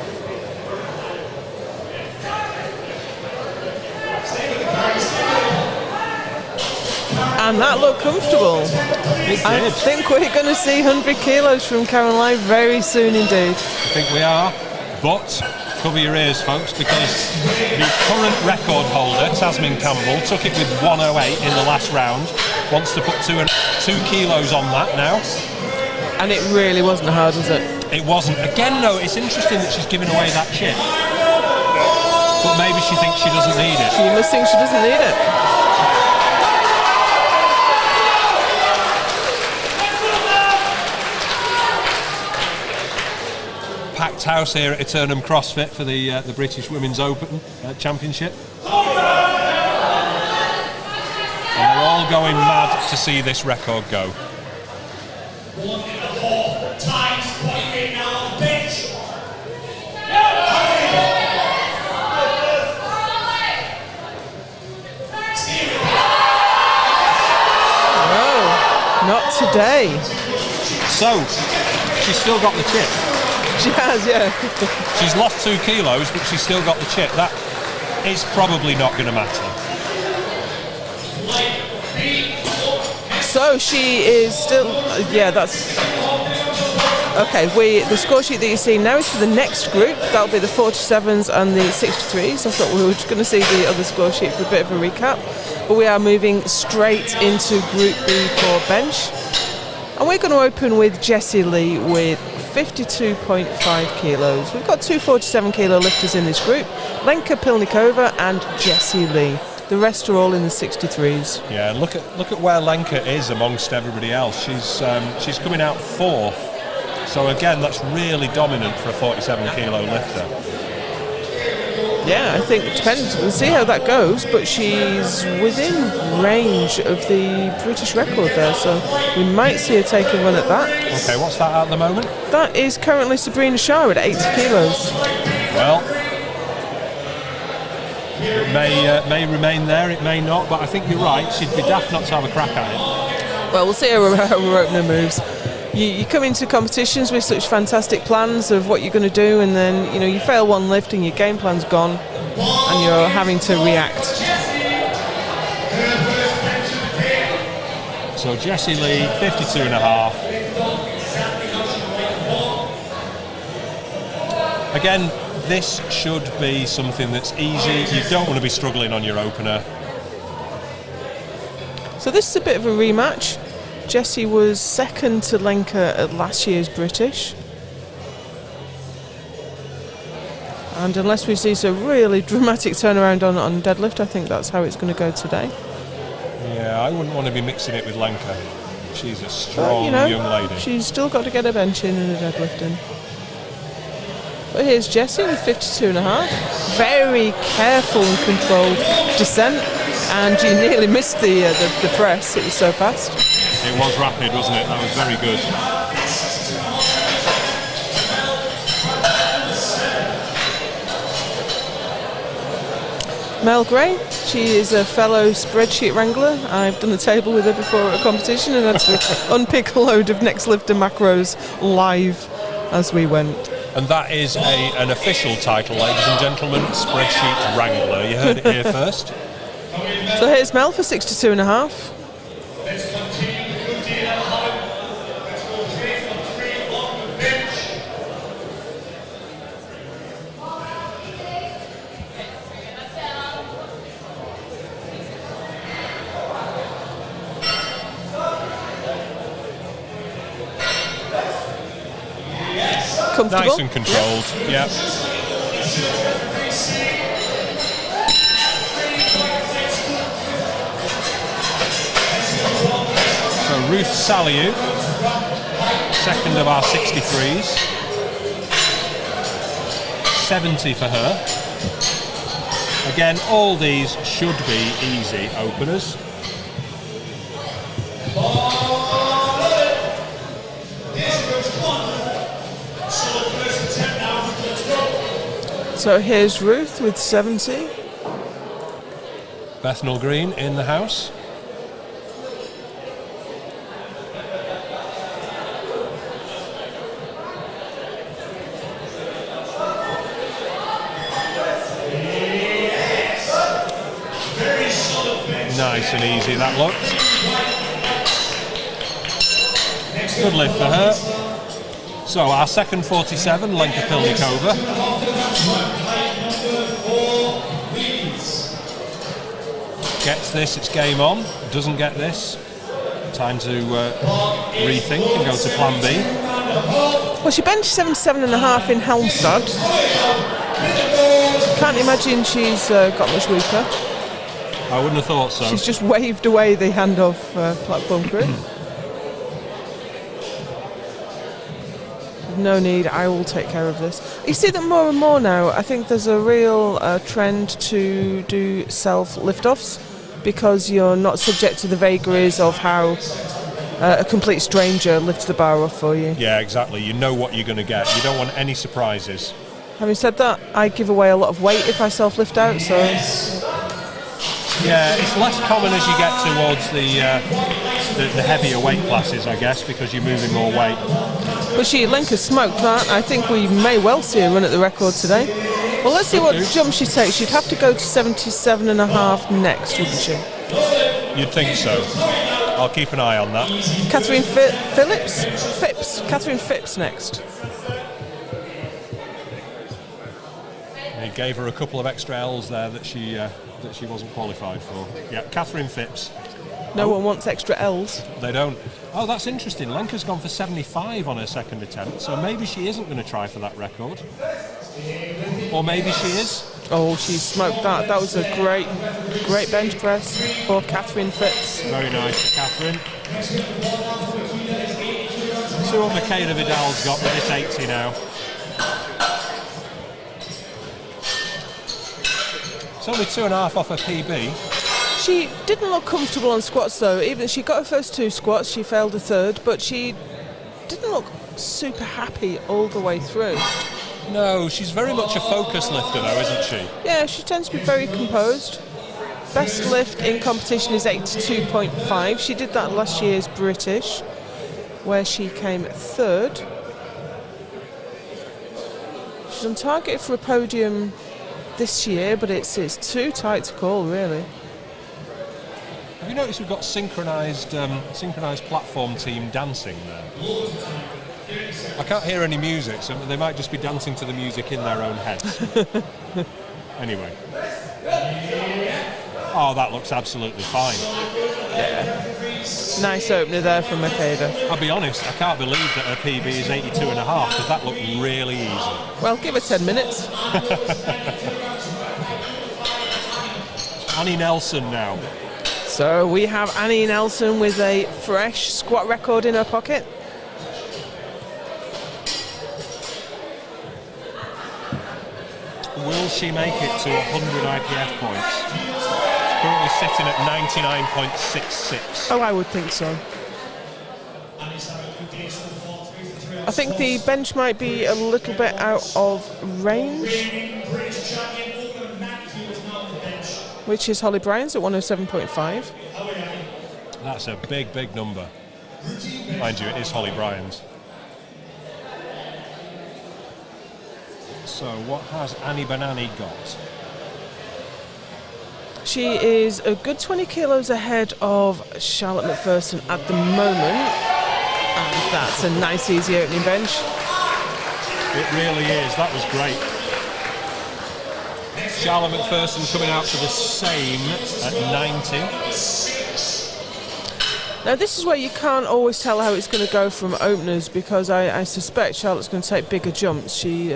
And that looked comfortable. I think we're going to see 100 kilos from Karen Lai very soon indeed. I think we are, but cover your ears, folks, because the current record holder, Tasmin Campbell, took it with 108 in the last round, wants to put 2 kilos on that now. And it really wasn't hard, was it? It wasn't. Again, though, it's interesting that she's giving away that chip. But maybe she thinks she doesn't need it. She must think she doesn't need it. Packed house here at Eternum CrossFit for the British Women's Open Championship. And they're all going mad to see this record go. 1.5 times 48 now on the bench. No, not today. So, she's still got the chip. She has, yeah. She's lost 2 kilos, but she's still got the chip. That is probably not going to matter. So she is still, yeah, that's, okay, the score sheet that you're seeing now is for the next group. That'll be the 47s and the 63s. I thought we were just going to see the other score sheet for a bit of a recap. But we are moving straight into Group B for bench. And we're going to open with Jessie Lee with 52.5 kilos. We've got 2 47 kilo lifters in this group, Lenka Pilnikova and Jessie Lee. The rest are all in the 63s. Yeah, look at where Lenka is amongst everybody else. She's coming out 4th. So again, that's really dominant for a 47 kilo lifter. Yeah, I think it depends. We'll see how that goes, but she's within range of the British record there, so we might see her take a run at that. Okay, what's that at the moment? That is currently Sabrina Shah at 80 kilos. Well, it may remain there, it may not, but I think you're right. She'd be daft not to have a crack at it. Well, we'll see how her opener moves. You come into competitions with such fantastic plans of what you're going to do, and then you fail one lift and your game plan's gone, and you're having to react. So Jessie Lee, 52.5. Again, this should be something that's easy. You don't want to be struggling on your opener. So this is a bit of a rematch. Jessie was second to Lenka at last year's British. And unless we see some really dramatic turnaround on deadlift, I think that's how it's going to go today. Yeah, I wouldn't want to be mixing it with Lenka. She's a strong young lady. She's still got to get a bench in and a deadlift in. But here's Jessie with 52.5. Very careful and controlled descent. And you nearly missed the press, it was so fast. It was rapid, wasn't it? That was very good. Mel Gray, she is a fellow spreadsheet wrangler. I've done the table with her before at a competition and had to unpick a load of next lifter macros live as we went. And that is an official title, ladies and gentlemen, spreadsheet wrangler. You heard it here first. So here's Mel for 62.5. Let's continue with good deal at home. Let's go 3 for 3 on the bench. Comfortable. Nice and controlled, yeah. So Ruth Saliu, second of our 63s. 70 for her. Again, all these should be easy openers. So here's Ruth with 70. Bethnal Green in the house. Nice and easy that looked. Good lift for her. So our second 47, Lenka Pilnikova. Gets this, it's game on. Doesn't get this, time to rethink and go to plan B. Well, she benched 77.5 in Halmstad. Can't imagine she's got much weaker. I wouldn't have thought so. She's just waved away the handoff platform crew. No need, I will take care of this. You see that more and more now. I think there's a real trend to do self lift-offs because you're not subject to the vagaries of how a complete stranger lifts the bar off for you. Yeah, exactly. You know what you're going to get. You don't want any surprises. Having said that, I give away a lot of weight if I self-lift out, so... Yeah, it's less common as you get towards the heavier weight classes, I guess, because you're moving more weight. But Lenka smoked that. I think we may well see her run at the record today. Well, let's see what jump she takes. She'd have to go to 77.5 next, wouldn't she? You'd think so. I'll keep an eye on that. Catherine Phipps? Catherine Phipps next. He gave her a couple of extra L's there that she wasn't qualified for. Yeah, Catherine Phipps. No one wants extra L's. They don't. Oh, that's interesting. Lenka's gone for 75 on her second attempt, so maybe she isn't going to try for that record. Or maybe she is. Oh, she smoked that. That was a great bench press for Catherine Phipps. Very nice for Catherine. Let's see what Makeda Vidal's got with this 80 now. It's only 2.5 off her PB. She didn't look comfortable on squats though. Even she got her first 2 squats, she failed a third, but she didn't look super happy all the way through. No, she's very much a focus lifter though, isn't she? Yeah, she tends to be very composed. Best lift in competition is 82.5. She did that last year's British, where she came 3rd. She's on target for a podium this year, but it's too tight to call, really. Have you noticed we've got synchronised platform team dancing there? I can't hear any music, so they might just be dancing to the music in their own heads. Anyway. Oh, that looks absolutely fine. Yeah. Nice opener there from Makeda. I'll be honest, I can't believe that her PB is 82.5 because that looked really easy. Well, give her 10 minutes. Annie Nelson now. So we have Annie Nelson with a fresh squat record in her pocket. Will she make it to 100 IPF points? Currently sitting at 99.66. Oh, I would think so. I think the bench might be a little bit out of range, which is Holly Bryan's at 107.5. That's a big, big number. Mind you, it is Holly Bryan's. So what has Annie Banani got? She is a good 20 kilos ahead of Charlotte McPherson at the moment. And that's a nice, easy opening bench. It really is. That was great. Charlotte McPherson coming out for the same at 90. Now this is where you can't always tell how it's going to go from openers, because I suspect Charlotte's going to take bigger jumps. She's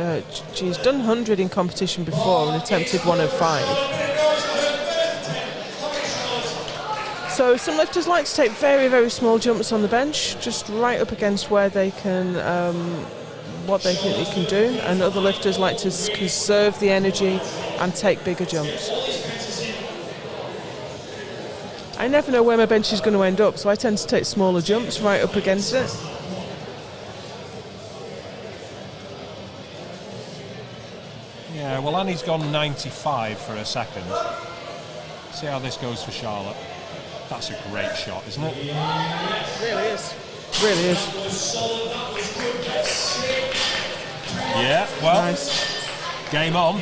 done 100 in competition before and attempted 105. So some lifters like to take very, very small jumps on the bench, just right up against where they can, what they think they can do, and other lifters like to conserve the energy and take bigger jumps. I never know where my bench is going to end up, so I tend to take smaller jumps right up against it. Yeah, well, Annie's gone 95 for a second. See how this goes for Charlotte. That's a great shot, isn't it? Really is. Really is. Yeah, well, Nice. game on.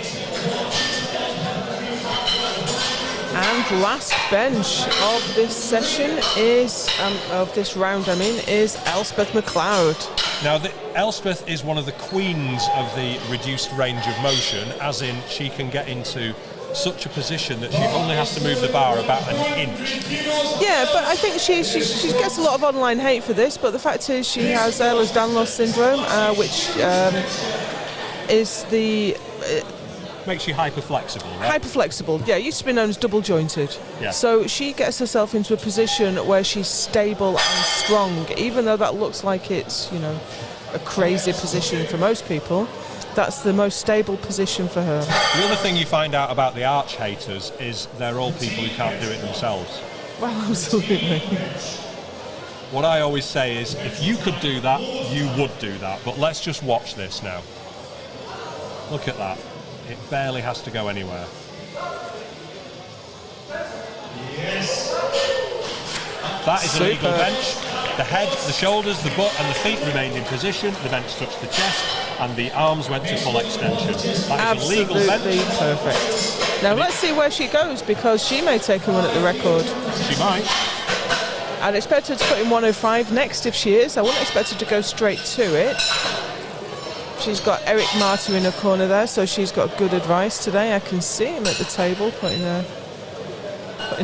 And last bench of this session is, of this round, is Elspeth McLeod. Now, Elspeth is one of the queens of the reduced range of motion, as in she can get into such a position that she only has to move the bar about an inch. Yeah, but I think she gets a lot of online hate for this, but the fact is she has Ehlers-Danlos syndrome, which is the... Makes you hyper-flexible, right? Hyper-flexible, yeah, used to be known as double-jointed. Yeah. So she gets herself into a position where she's stable and strong, even though that looks like it's, you know, a crazy position for most people. That's the most stable position for her. The other thing you find out about the arch haters is they're all people who can't do it themselves. Well, absolutely. What I always say is, if you could do that, you would do that. But let's just watch this now. Look at that. It barely has to go anywhere. That is a legal bench. The head, the shoulders, the butt and the feet remained in position. The bench touched the chest and the arms went to full extension. That is a legal bench. Absolutely perfect. Now let's see where she goes, because she may take a run at the record. She might. I'd expect her to put in 105 next if she is. I wouldn't expect her to go straight to it. She's got Eric Marta in her corner there, so she's got good advice today. I can see him at the table putting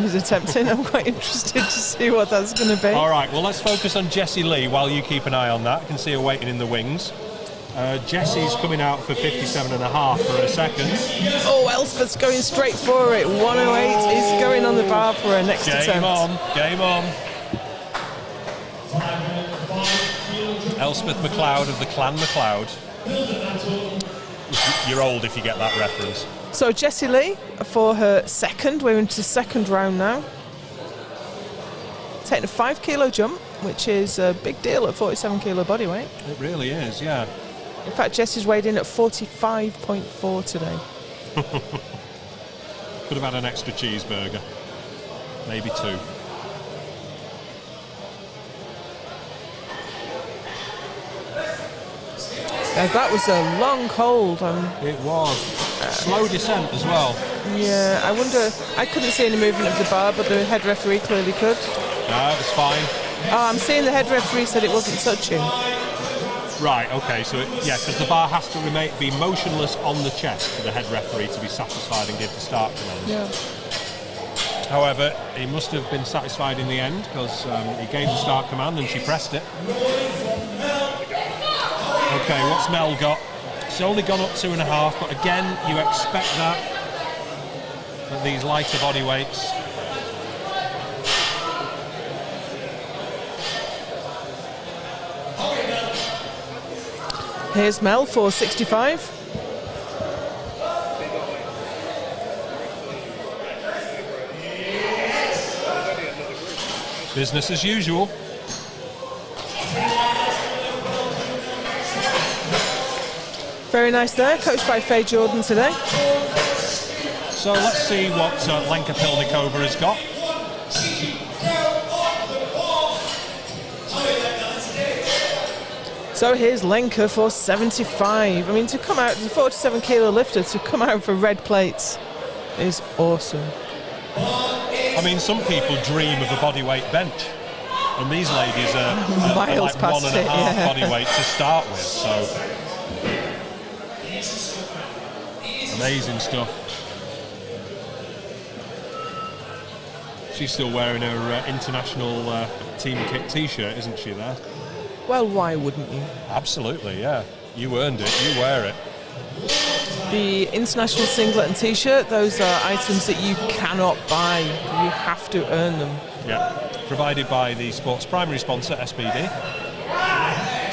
his attempt in. I'm quite interested to see what that's going to be. All right, well, let's focus on Jessie Lee while you keep an eye on that. I can see her waiting in the wings. Jessie's coming out for 57.5 for a second. Oh, Elspeth's going straight for it. 108 is going on the bar for her next attempt. Game on. Elspeth McLeod of the Clan McLeod. You're old if you get that reference. So Jessie Lee for her second. We're into the second round now. Taking a 5 kilo jump, which is a big deal at 47 kilo body weight. It really is, yeah. In fact, Jessie's weighed in at 45.4 today. Could have had an extra cheeseburger. Maybe 2. That was a long hold. It was. Slow descent as well. Yeah, I wonder. I couldn't see any movement of the bar, but the head referee clearly could. No, it was fine. Oh, I'm seeing the head referee said it wasn't touching. Right, okay, so because the bar has to be motionless on the chest for the head referee to be satisfied and give the start command. Yeah. However, he must have been satisfied in the end because he gave the start command and she pressed it. Okay, what's Mel got? It's only gone up 2.5, but again, you expect that at these lighter body weights. Here's Mel for 65. Business as usual. Very nice there, coached by Faye Jordan today. So let's see what Lenka Pilnikova has got. So here's Lenka for 75. I mean, to come out, the 47 kilo lifter, to come out for red plates is awesome. I mean, some people dream of a bodyweight bench, and these ladies are Miles like past 1.5 it, yeah. bodyweight to start with. So amazing stuff. She's still wearing her international team kit T-shirt, isn't she? There. Well, why wouldn't you? Absolutely, yeah. You earned it. You wear it. The international singlet and T-shirt, those are items that you cannot buy. You have to earn them. Yeah. Provided by the sport's primary sponsor, SPD,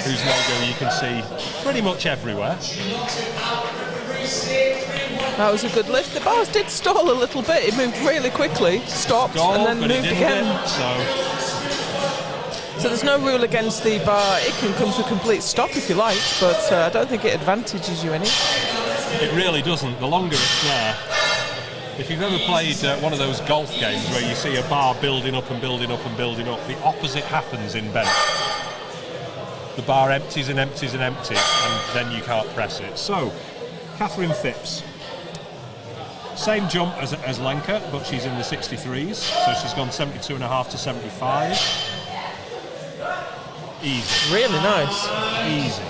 whose logo you can see pretty much everywhere. That was a good lift. The bars did stall a little bit. It moved really quickly, stopped, and then moved again. So there's no rule against the bar. It can come to a complete stop if you like, but I don't think it advantages you any. It really doesn't. The longer it's there. If you've ever played one of those golf games where you see a bar building up and building up and building up, the opposite happens in bench. The bar empties and empties and empties, and then you can't press it. So, Catherine Phipps. Same jump as Lenka, but she's in the 63s, so she's gone 72.5 to 75. Easy. Really nice. Easy.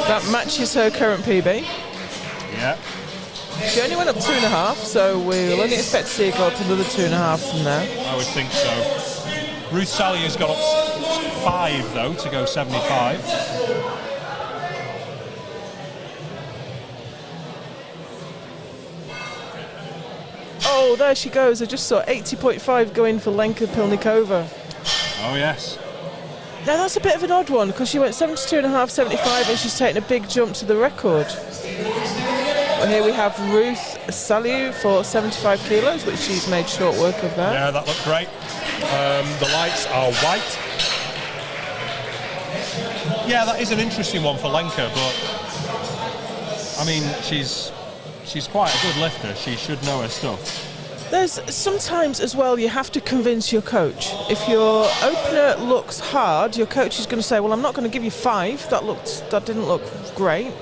That matches her current PB. Yeah. She only went up 2.5, so we'll only expect to see her go up another 2.5 from there. I would think so. Ruth Salyer's got up 5 though to go 75. Oh, there she goes. I just saw 80.5 go in for Lenka Pilnikova. Oh yes. Now that's a bit of an odd one because she went 72.5, 75, and she's taken a big jump to the record. Well, here we have Ruth Salyu for 75 kilos, which she's made short work of that. Yeah, that looked great. The lights are white. Yeah, that is an interesting one for Lenka, but I mean, she's quite a good lifter. She should know her stuff. There's sometimes as well you have to convince your coach. If your opener looks hard, your coach is going to say, well, I'm not going to give you 5. That didn't look great.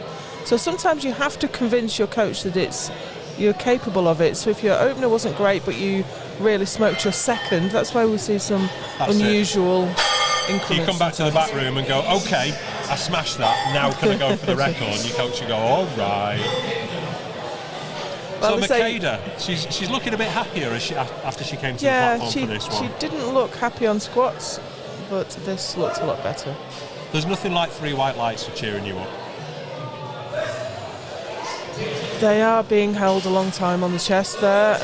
So sometimes you have to convince your coach that you're capable of it. So if your opener wasn't great, but you really smoked your second, that's why we see some unusual increments. You come back to the back room and go, okay, I smashed that. Now can I go for the record? And your coach will go, all right. Well, so Makeda, she's looking a bit happier after she came to the platform for this one. She didn't look happy on squats, but this looked a lot better. There's nothing like 3 white lights for cheering you up. They are being held a long time on the chest there.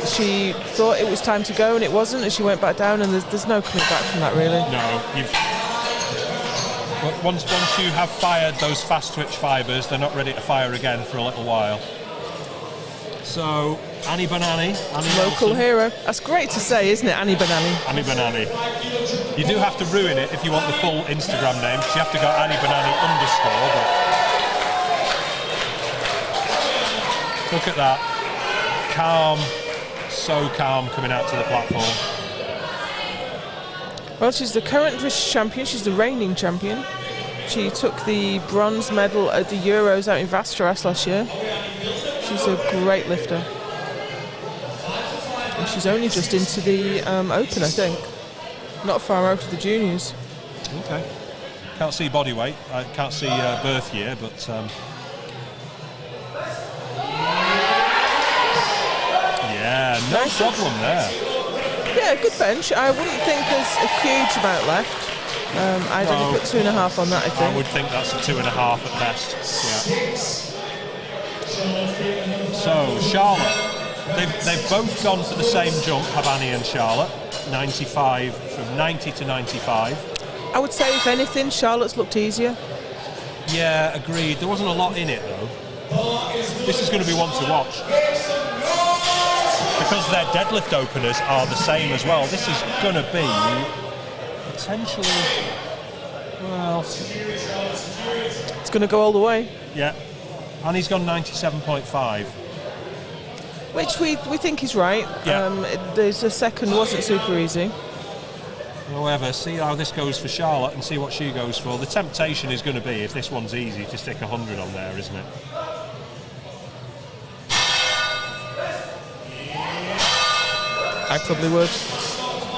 She thought it was time to go and it wasn't, and she went back down, and there's no coming back from that really. No, But once you have fired those fast twitch fibres, they're not ready to fire again for a little while. So, Annie Banani. Local hero. That's great to say, isn't it? Annie Banani. Annie Banani. You do have to ruin it if you want the full Instagram name, because you have to go Annie Banani _. But look at that. Calm. So calm coming out to the platform. Well, she's the current British champion. She's the reigning champion. She took the bronze medal at the Euros out in Västerås last year. She's a great lifter. And she's only just into the Open, I think. Not far out of the juniors. Okay. Can't see body weight. I can't see birth year, but... yeah, no problem there. Yeah, good bench. I wouldn't think there's a huge amount left. I'd only put 2.5 on that, I think. I would think that's a 2.5 at best. Yeah. So, Charlotte. They've both gone for the same jump, have Annie and Charlotte. 95, from 90 to 95. I would say, if anything, Charlotte's looked easier. Yeah, agreed. There wasn't a lot in it, though. This is going to be one to watch. Because their deadlift openers are the same as well, this is going to be potentially, well... It's going to go all the way. Yeah. And he's gone 97.5. Which we think is right. Yeah. The second wasn't super easy. However, see how this goes for Charlotte and see what she goes for. The temptation is going to be, if this one's easy, to stick 100 on there, isn't it? I probably would.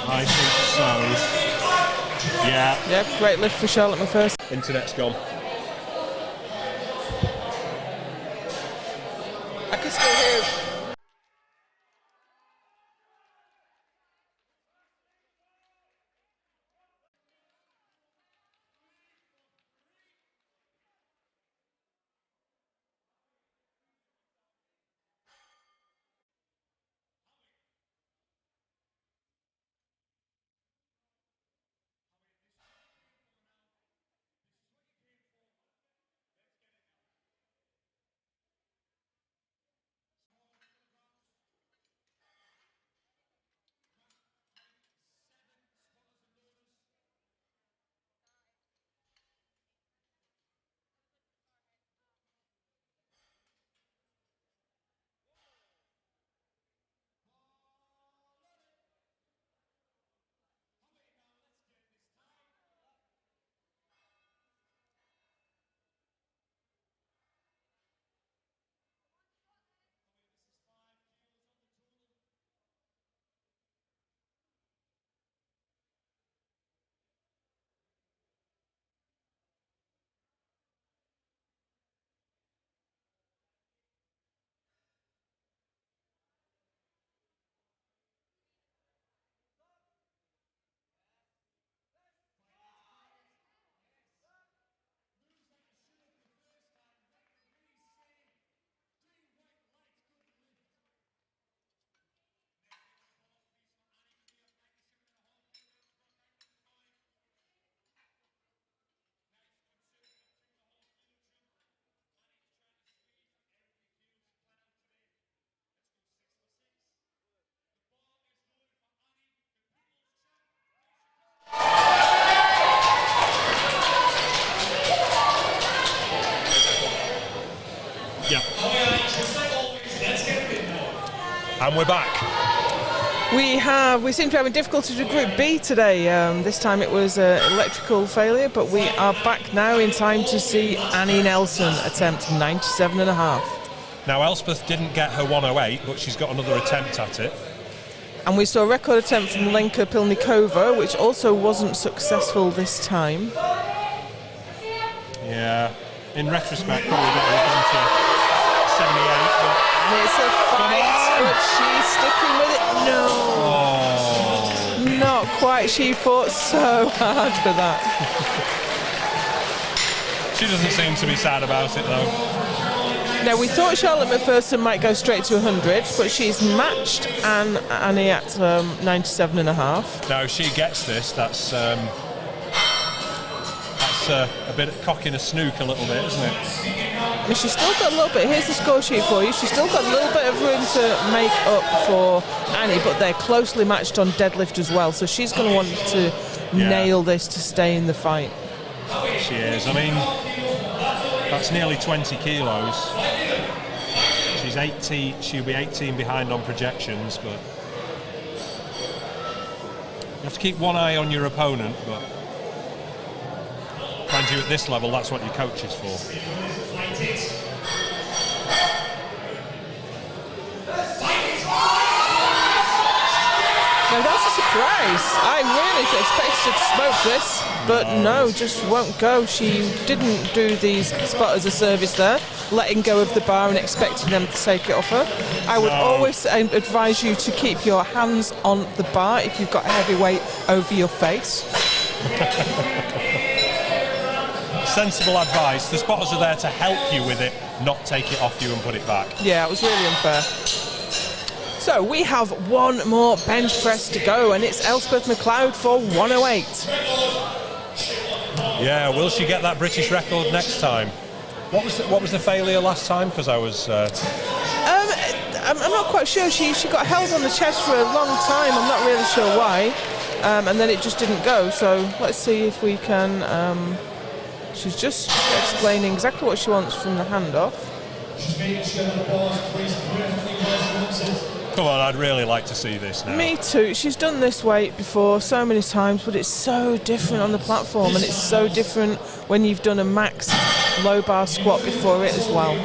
I think so. Yeah. Yeah, great lift for Charlotte McPherson. Internet's gone. I can still hear. Yeah. And we're back. We seem to be having difficulties with Group B today. This time it was electrical failure, but we are back now in time to see Annie Nelson attempt 97.5. Now Elspeth didn't get her 108, but she's got another attempt at it. And we saw a record attempt from Lenka Pilnikova, which also wasn't successful this time. Yeah, in retrospect, probably better have gone to 78. But and it's a fight, but she's sticking with it. No. Oh. Not quite. She fought so hard for that. She doesn't seem to be sad about it, though. Now, we thought Charlotte McPherson might go straight to 100, but she's matched Annie at 97.5. Now, if she gets this, that's that's a bit of cocking a snook a little bit, isn't it? I mean, she's still got a little bit. Here's the score sheet for you. She's still got a little bit of room to make up for Annie, but they're closely matched on deadlift as well. So she's going to want to nail this to stay in the fight. She is. I mean, that's nearly 20 kilos. She's 18. She'll be 18 behind on projections, but you have to keep one eye on your opponent. But mind you, at this level, that's what your coach is for. Now that's a surprise. I really expected to smoke this, but no, just won't go. She didn't do these spot as a service there, letting go of the bar and expecting them to take it off her. I would always advise you to keep your hands on the bar if you've got a heavy weight over your face. Sensible advice. The spotters are there to help you with it, not take it off you and put it back. Yeah, it was really unfair. So we have one more bench press to go, and it's Elspeth McLeod for 108. Yeah, will she get that British record next time? What was the failure last time? Because I was. I'm not quite sure. She got held on the chest for a long time. I'm not really sure why, and then it just didn't go. So let's see if we can. She's just explaining exactly what she wants from the handoff. Come on, I'd really like to see this now. Me too. She's done this weight before so many times, but it's so different on the platform, and it's so different when you've done a max low bar squat before it as well.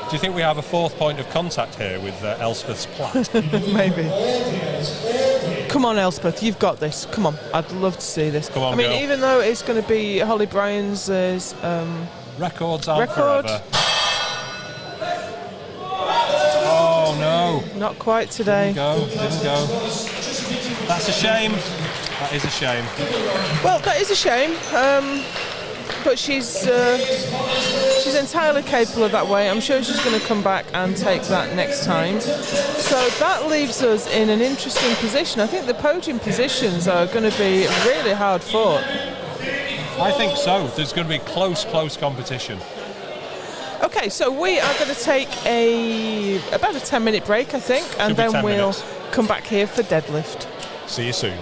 Do you think we have a fourth point of contact here with Elspeth's plat? Maybe. Come on, Elspeth, you've got this. Come on, I'd love to see this. Come on, I mean, girl. even though it's going to be Holly Bryan's Records aren't record. forever. Oh no! Not quite today. Didn't go. That's a shame. That is a shame. Well, that is a shame. But she's entirely capable of that weight. I'm sure she's going to come back and take that next time. So that leaves us in an interesting position. I think the podium positions are going to be really hard fought. I think so. There's going to be close competition. Okay, so we are going to take about a 10-minute break, I think, and Should be then 10 we'll minutes. come back here for deadlift. See you soon.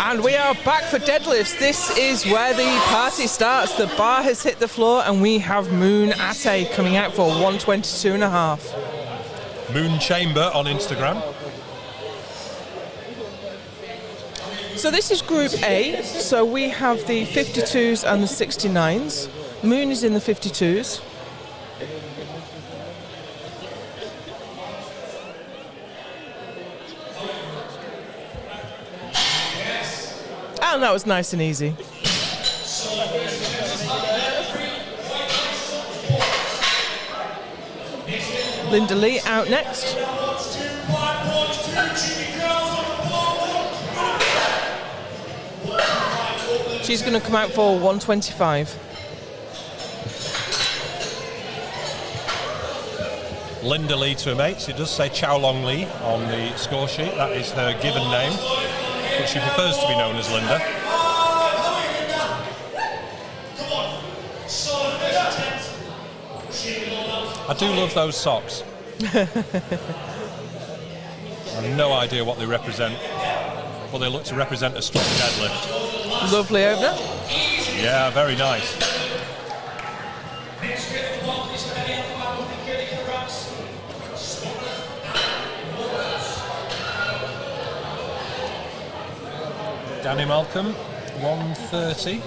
And we are back for deadlifts. This is where the party starts. The bar has hit the floor and we have Moon Ate coming out for 122.5. Moon Chamber on Instagram. So this is Group A. So we have the 52s and the 69s. Moon is in the 52s. And that was nice and easy. Linda Lee out next. She's going to come out for 125. Linda Lee to her mates. It does say Chow Long Lee on the score sheet. That is her given name, but she prefers to be known as Linda. I do love those socks. I have no idea what they represent, but they look to represent a strong deadlift. Lovely opener. Yeah, very nice. Danny Malcolm, 130.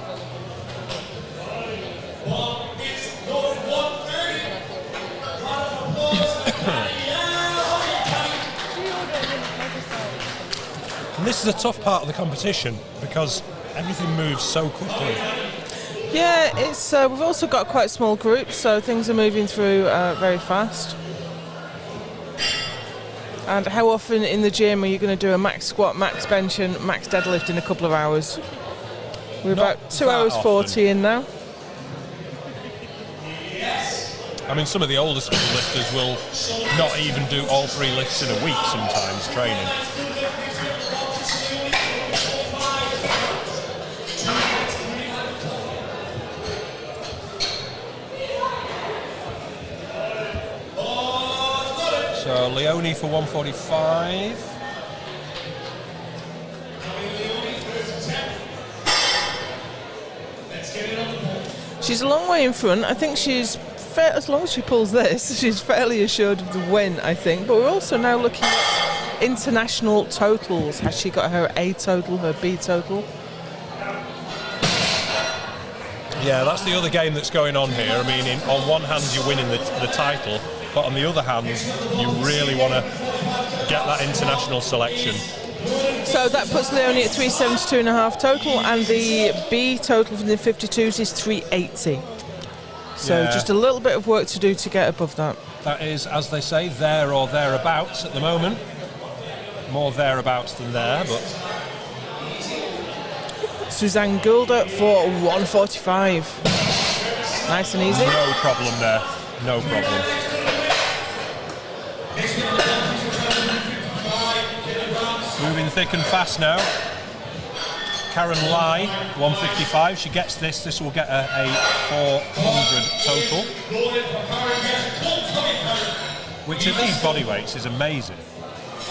And this is a tough part of the competition because everything moves so quickly. Yeah, it's we've also got quite small groups, so things are moving through very fast. And how often in the gym are you going to do a max squat, max bench and max deadlift in a couple of hours? We're Not about 2 hours that 40 in now. I mean, some of the older school lifters will not even do all 3 lifts in a week sometimes, training. So Leone for 145. She's a long way in front. I think she's as long as she pulls this, she's fairly assured of the win, I think. But we're also now looking at international totals. Has she got her A total, her B total? Yeah, that's the other game that's going on here. I mean, on one hand, you're winning the title, but on the other hand, you really want to get that international selection. So that puts Leone at 372.5 total, and the B total for the 52s is 380. So just a little bit of work to do to get above that. That is, as they say, there or thereabouts at the moment. More thereabouts than there, but... Suzanne Gulder for 145. Nice and easy. No problem there. No problem. Moving thick and fast now. Karen Lai, 155. She gets this. This will get her a 400 total, which at these body weights is amazing.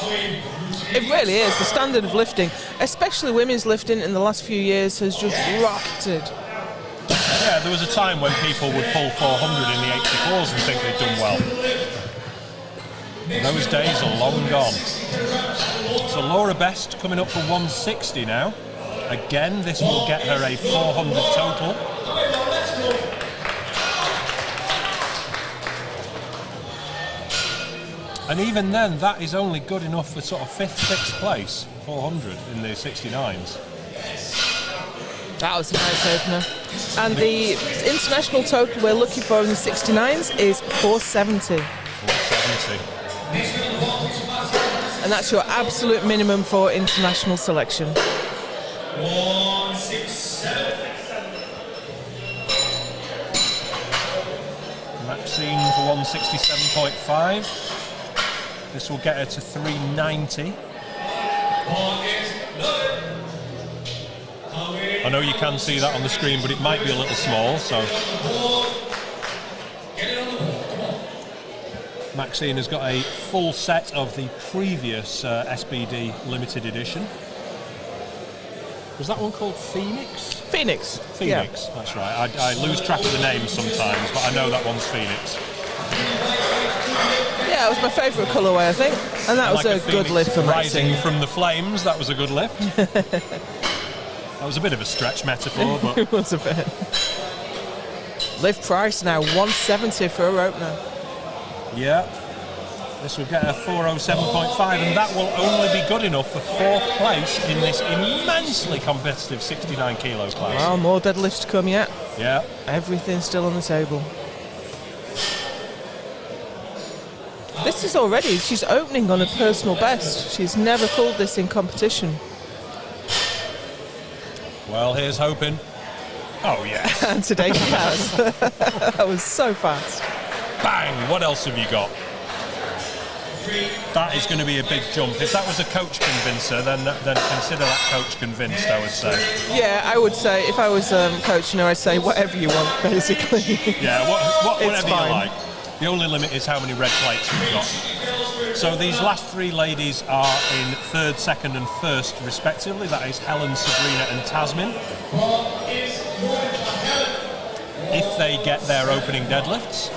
It really is. The standard of lifting, especially women's lifting in the last few years, has just rocketed. Yeah, there was a time when people would pull 400 in the 84s and think they'd done well. Those days are long gone. So Laura Best coming up for 160 now. Again, this will get her a 400 total. And even then, that is only good enough for sort of 5th, 6th place, 400 in the 69s. That was a nice opener. And the international total we're looking for in the 69s is 470. 470. And that's your absolute minimum for international selection. 167. Maxine for 167.5. This will get her to 390. I know you can see that on the screen, but it might be a little small, so... Maxine has got a full set of the previous SBD limited edition. Was that one called Phoenix? Phoenix. Phoenix, Yeah. that's right. I lose track of the names sometimes, but I know that one's Phoenix. Yeah, it was my favourite colourway, I think. And that was like a good lift for Rising Maxine. from the flames, that was a good lift. That was a bit of a stretch metaphor, but... It was a bit. Lift price now, 170 for her opener. Yeah. This will get a 407.5, and that will only be good enough for 4th place in this immensely competitive 69 kilo class. Well, more deadlifts to come yet. Yeah. Everything's still on the table. This is already, she's opening on a personal best. She's never pulled this in competition. Well, here's hoping. Oh, yeah. And today she has. That was so fast. Bang! What else have you got? That is going to be a big jump. If that was a coach convincer, then consider that coach convinced, I would say. Yeah, I would say, if I was coaching her, I'd say whatever you want, basically. Yeah, whatever you fine. like. The only limit is how many red plates you've got. So these last 3 ladies are in 3rd, 2nd and 1st respectively. That is Helen, Sabrina and Tasmin. If they get their opening deadlifts.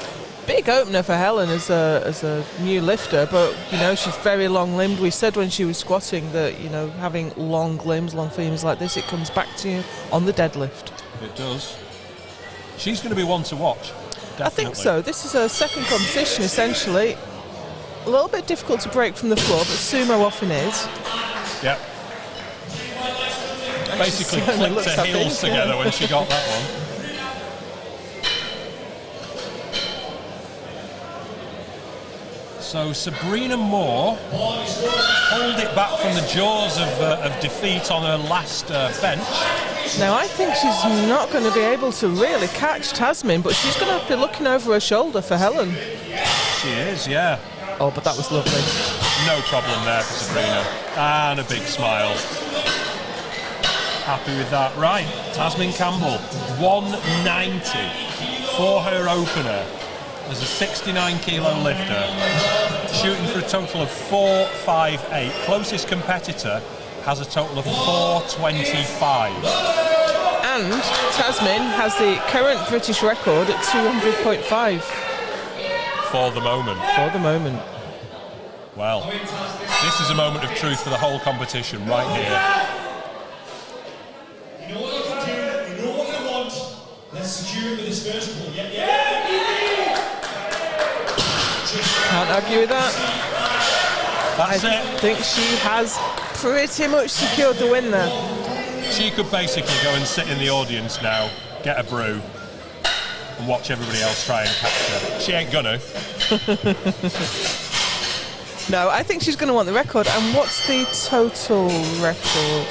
Big opener for Helen as a new lifter, but you know, she's very long limbed. We said when she was squatting that, you know, having long limbs, long femurs like this, it comes back to you on the deadlift. It does. She's going to be one to watch. Definitely. I think so. This is her second competition, essentially. A little bit difficult to break from the floor, but sumo often is. Yep. Basically clicked her heels together when she got that one. So Sabrina Moore pulled it back from the jaws of defeat on her last bench. Now I think she's not going to be able to really catch Tasmin, but she's going to have to be looking over her shoulder for Helen. She is, yeah. Oh, but that was lovely. No problem there for Sabrina. And a big smile. Happy with that. Right, Tasmin Campbell, 190 for her opener as a 69 kilo lifter, shooting for a total of 458. Closest competitor has a total of 425. And Tasmin has the current British record at 200.5. For the moment. For the moment. Well, this is a moment of truth for the whole competition right here. You know what you can do, you know what you want. Let's secure it with this first pull. Yeah. Can't argue with that. That's I think she has pretty much secured the win there. She could basically go and sit in the audience now, get a brew, and watch everybody else try and catch her. She ain't gonna. No, I think she's going to want the record. And what's the total record?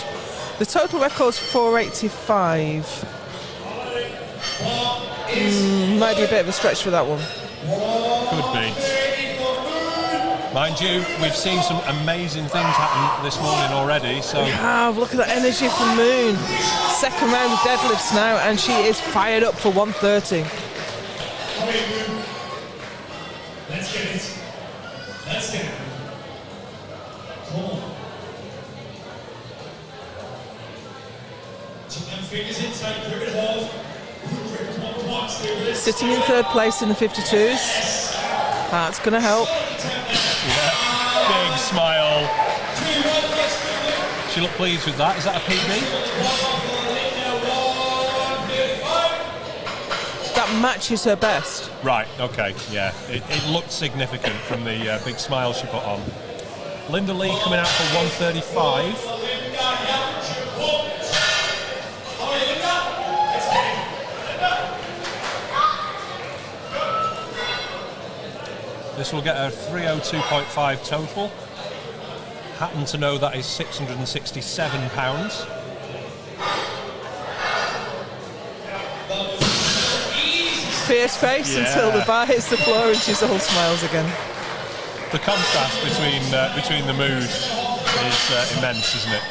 The total record's 485. Might be a bit of a stretch for that one. Could be. Mind you, we've seen some amazing things happen this morning already, so... Look at that energy from Moon. Second round of deadlifts now, and she is fired up for 130. Let's get it. Come on. Keep them fingers in tight, grip it hard. Come on, stay with it. Sitting in 3rd place in the 52s. That's going to help. Yeah, big smile. She looked pleased with that. Is that a PB? That matches her best. Right, okay, yeah. It looked significant from the big smile she put on. Linda Lee coming out for 135. This will get her 302.5 total. Happen to know that is £667. Fierce face until the bar hits the floor and she's all smiles again. The contrast between the mood is immense, isn't it?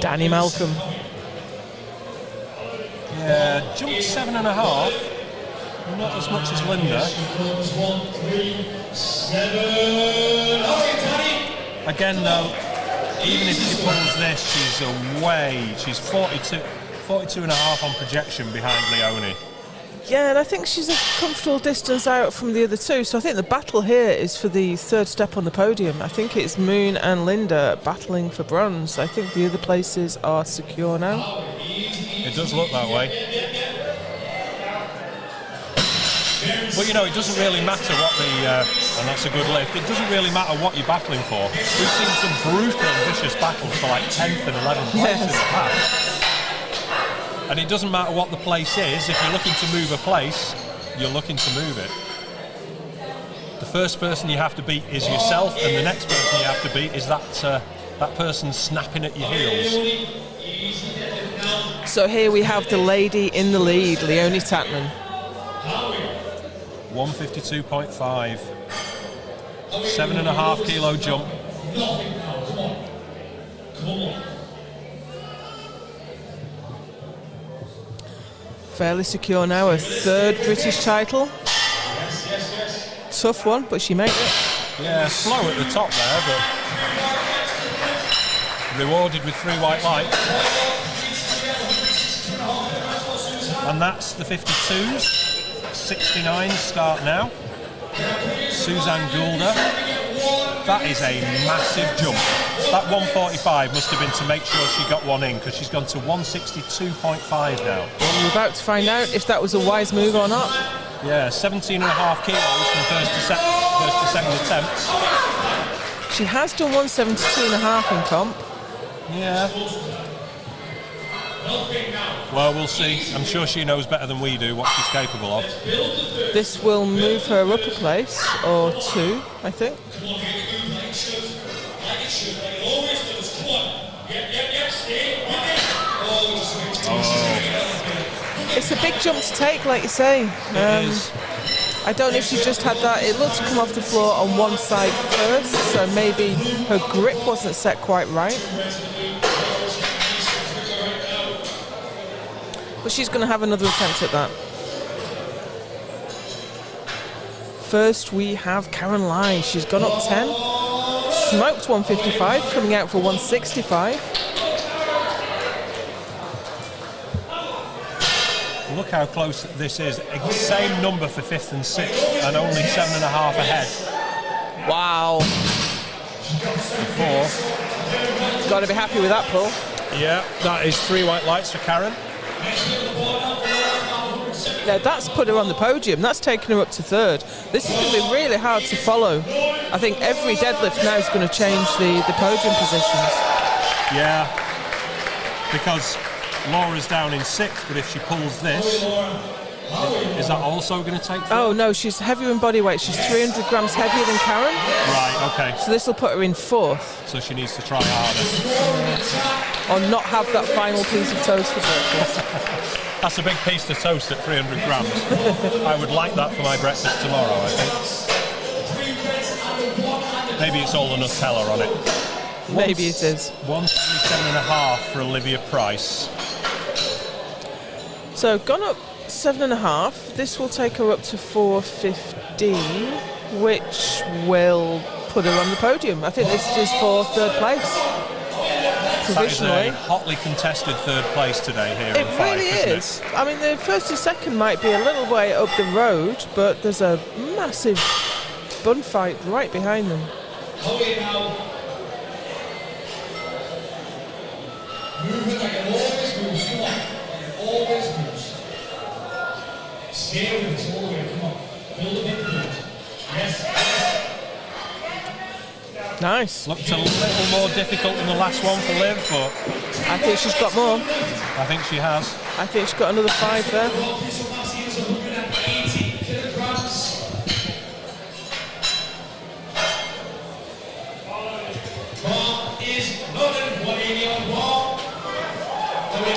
Danny Malcolm. Yeah, jumped 7.5. Not as much as Linda. 1, 3, 7. Again, though, even if she pulls this, she's away. She's 42 and a half on projection behind Leonie. Yeah, and I think she's a comfortable distance out from the other two. So I think the battle here is for the third step on the podium. I think it's Moon and Linda battling for bronze. I think the other places are secure now. It does look that way. But you know, it doesn't really matter what and that's a good lift, it doesn't really matter what you're battling for. We've seen some brutal and vicious battles for like 10th and 11th place in the past. And it doesn't matter what the place is, if you're looking to move a place, you're looking to move it. The first person you have to beat is yourself, and the next person you have to beat is that person snapping at your heels. So here we have the lady in the lead, Leonie Tatman. 152.5. 7.5 kilo jump. Fairly secure now, a third British title. Tough one, but she made it. Yeah, slow at the top there, but rewarded with 3 white lights. And that's the 52s. 69s start now. Suzanne Goulder. That is a massive jump. That 145 must have been to make sure she got one in, because she's gone to 162.5 now. We're about to find out if that was a wise move or not. Yeah, 17.5 kilos from first to second attempts. She has done 172.5 in comp. Yeah. Well, we'll see. I'm sure she knows better than we do what she's capable of. This will move her up a place or two, I think. Oh. It's a big jump to take, like you say. It is. I don't know if she just had that. It looked to come off the floor on one side first, so maybe her grip wasn't set quite right. But she's going to have another attempt at that. First, we have Karen Lai. She's gone up 10. Smoked 155, coming out for 165. Look how close this is. Same number for 5th and 6th, and only 7.5 ahead. Wow. For 4th. Got to be happy with that pull. Yeah, that is 3 white lights for Karen. Now that's put her on the podium. That's taken her up to 3rd. This is going to be really hard to follow. I think every deadlift now is going to change the podium positions. Yeah, because Laura's down in 6th, but if she pulls this, is that also going to take 4th? Oh no, she's heavier in body weight. She's 300 grams heavier than Karen. Right, okay. So this will put her in 4th. So she needs to try harder. Or not have that final piece of toast for breakfast. That's a big piece of toast at 300 grams. I would like that for my breakfast tomorrow, I think. Maybe it's all the Nutella on it. Maybe it is. 177.5 for Olivia Price. So gone up 7.5. This will take her up to 415, which will put her on the podium. I think this is for 3rd place. That is a hotly contested 3rd place today here in 5, really is. I mean, the 1st and 2nd might be a little way up the road, but there's a massive bun fight right behind them. Movement like it always moves, come on. It always moves. Stay with us all the way, come on. Build a bit of it. Yes. Nice. Looked a little more difficult than the last one for Liv, but I think she's got more. I think she has. I think she's got another 5 there.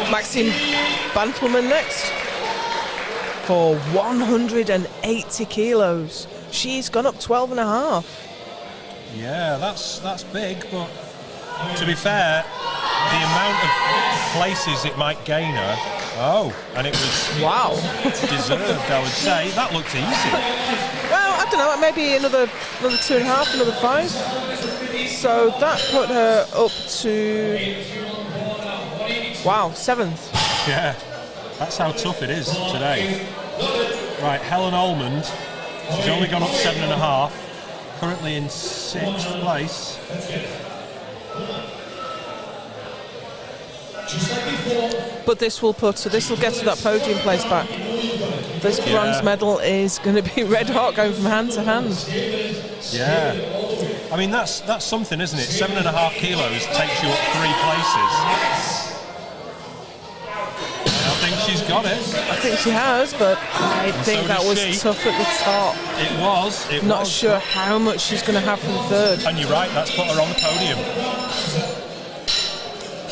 Maxine Bantelman next for 180 kilos. She's gone up 12.5. Yeah, that's big, but to be fair, the amount of places it might gain her, and it was deserved, I would say. That looked easy. Well, I don't know, maybe another 2.5, another 5. So that put her up to, wow, 7th. Yeah, that's how tough it is today. Right, Helen Almond, she's only gone up 7.5, currently in 6th place. But this will get to that podium place back. This bronze medal is going to be red hot, going from hand to hand. Yeah, I mean that's something, isn't it? 7.5 kilos takes you up 3 places. I think she's got it. I think she has, but I think that was tough at the top. It was. Not sure how much she's going to have from third. And you're right, that's put her on the podium.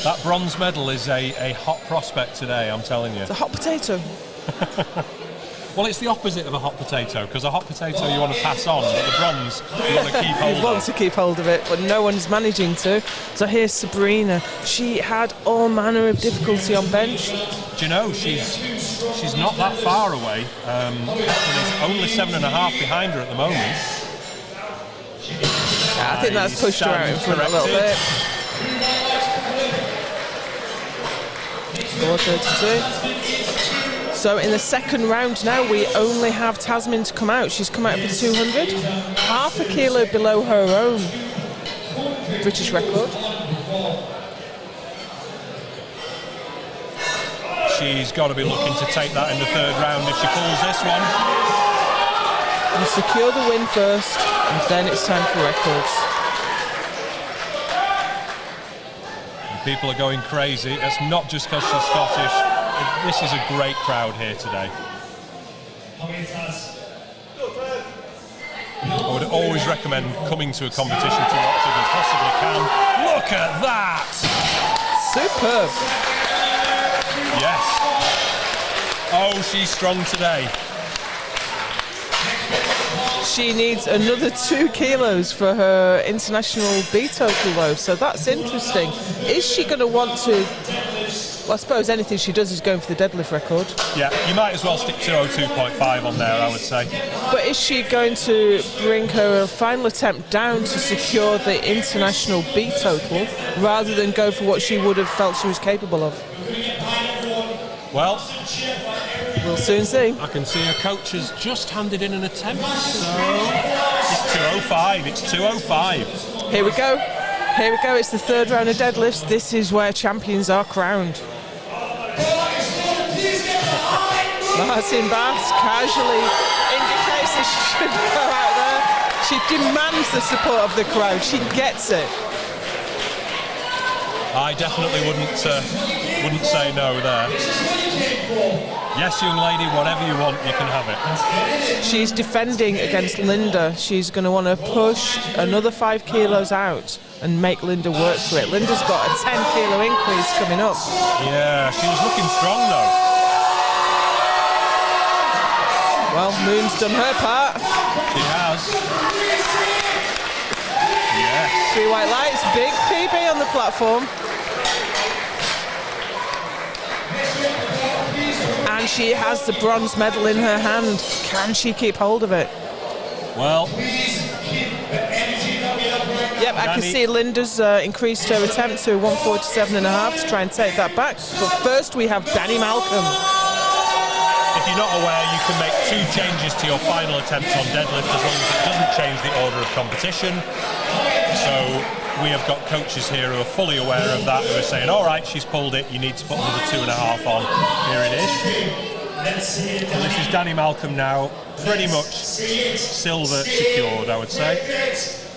That bronze medal is a hot prospect today, I'm telling you. It's a hot potato. Well, it's the opposite of a hot potato, because a hot potato you want to pass on, but the bronze you want to keep hold of. You want to keep hold of it, but no one's managing to. So here's Sabrina. She had all manner of difficulty on bench. Do you know, she's not that far away. He's only 7.5 behind her at the moment. I think that's pushed her out in front a little bit. 4:32. So in the second round now, we only have Tasmin to come out. She's come out for 200, half a kilo below her own British record. She's got to be looking to take that in the third round if she pulls this one. You secure the win first, and then it's time for records. And people are going crazy. It's not just because she's Scottish. This is a great crowd here today. I would always recommend coming to a competition to watch if you possibly can. Look at that! Superb. Yes. Oh, she's strong today. She needs another 2 kilos for her international B total though, so that's interesting. Is she going to want to... Well, I suppose anything she does is going for the deadlift record. Yeah, you might as well stick 202.5 on there, I would say. But is she going to bring her final attempt down to secure the international B total rather than go for what she would have felt she was capable of? Well, we'll soon see. I can see her coach has just handed in an attempt, so it's 205. It's 205. Here we go. Here we go. It's the third round of deadlifts. This is where champions are crowned. Martin Bass casually indicates that she should go out there. She demands the support of the crowd. She gets it. I definitely wouldn't say no there. Yes, young lady, whatever you want, you can have it. She's defending against Linda. She's going to want to push another 5 kilos out and make Linda work for it. Linda's got a 10 kilo increase coming up. Yeah, she was looking strong though. Well, Moon's done her part. She has. Yes. 3 white lights, big PB on the platform. And she has the bronze medal in her hand. Can she keep hold of it? Well. Yep, I can see Linda's increased her attempt to 147.5 to try and take that back. But first we have Danny Malcolm. If you're not aware, you can make 2 changes to your final attempt on deadlift as long as it doesn't change the order of competition. So we have got coaches here who are fully aware of that, who are saying, all right, she's pulled it, you need to put another 2.5 on. Here it is. So this is Danny Malcolm now, pretty much silver secured, I would say.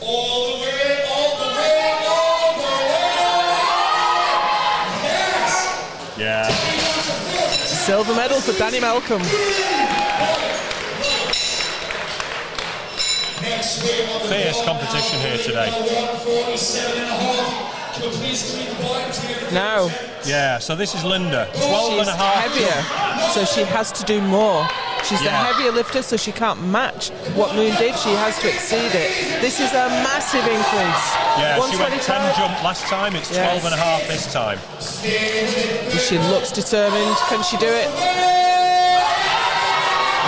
All the way, all the way, all the way. Yeah. Silver medal for Danny Malcolm. Fierce competition here today. Now. Yeah, so this is Linda. 12.5. She's heavier, so she has to do more. She's the heavier lifter, so she can't match what Moon did. She has to exceed it. This is a massive increase. Yeah, she went 10 jump last time. It's 12.5 this time. She looks determined. Can she do it? I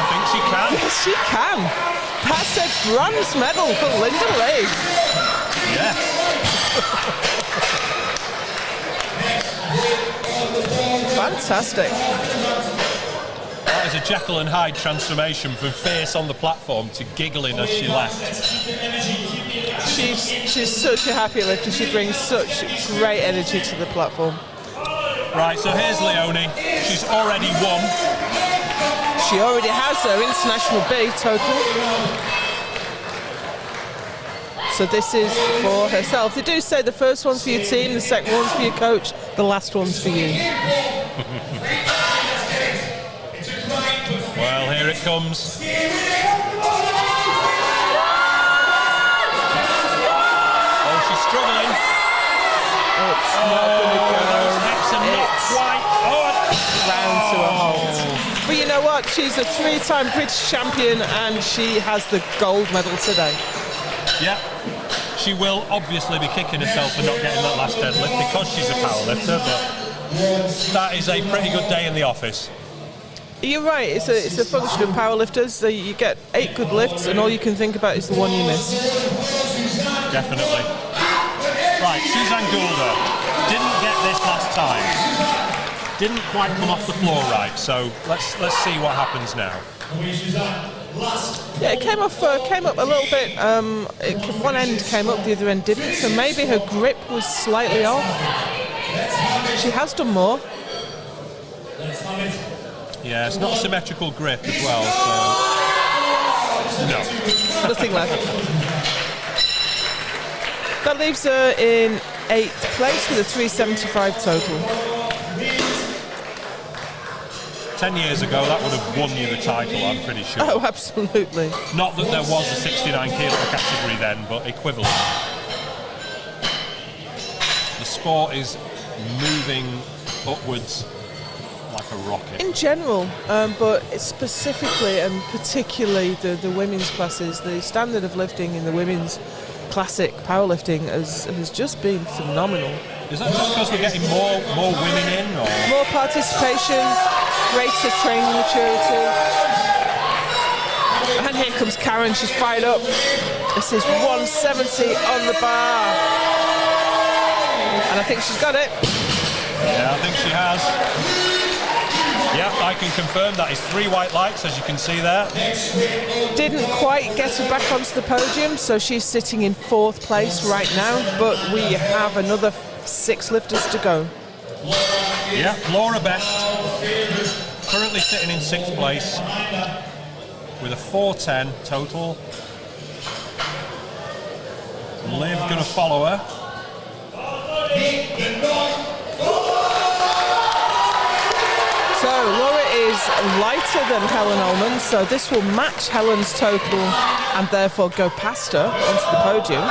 think she can. Yes, she can. That's a bronze medal for Linda Lee. Yes. fantastic. That is a Jekyll and Hyde transformation from face on the platform to giggling as she left. She's such a happy lifter. She brings such great energy to the platform. Right, so here's Leonie. She's already won. She already has her International B total. So this is for herself. They do say the first one's for your team, the second one's for your coach, the last one's for you. Well, here it comes. Oh, she's struggling. It's not going to go. Those hips are not quite. Round to a halt. But you know what? She's a 3-time British champion and she has the gold medal today. Yeah. She will obviously be kicking herself for not getting that last deadlift because she's a powerlifter, but that is a pretty good day in the office. You're right, it's a function of powerlifters. So you get 8 good lifts and all you can think about is the one you miss. Definitely. Right, Suzanne Goulder didn't get this last time. Didn't quite come off the floor right, so let's see what happens now. Yeah, it came up a little bit. One end came up, the other end didn't. So maybe her grip was slightly off. She has done more. Yeah, it's not a symmetrical grip as well, so no. Nothing left. That leaves her in 8th place with a 375 total. 10 years ago, that would have won you the title, I'm pretty sure. Oh, absolutely. Not that there was a 69 kilo category then, but equivalent. The sport is moving upwards like a rocket. In general, but specifically and particularly the women's classes, the standard of lifting in the women's classic powerlifting has just been phenomenal. Is that just because we're getting more women in? Or? More participation, greater training maturity. And here comes Karen, she's fired up. This is 170 on the bar. And I think she's got it. Yeah, I think she has. Yeah, I can confirm that is 3 white lights, as you can see there. Didn't quite get her back onto the podium, so she's sitting in 4th place right now, but we have another 6 lifters to go. Yeah, Laura Best, currently sitting in 6th place with a 410 total. Liv going to follow her. So Laura is lighter than Helen Ullman, so this will match Helen's total and therefore go past her onto the podium.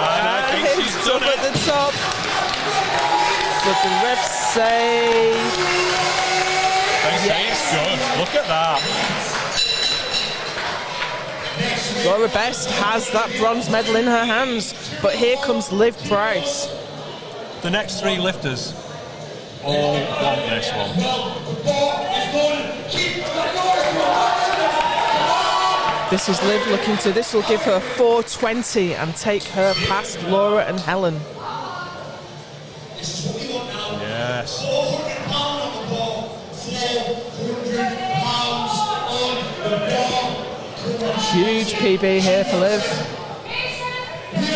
And I think she's done Up it. at the top. But the refs say... They say it's good. Look at that. Laura Best has that bronze medal in her hands, but here comes Liv Price. The next 3 lifters all want this one. This is Liv looking to, this will give her 420 and take her past Laura and Helen. Yes. Huge PB here for Liv. Here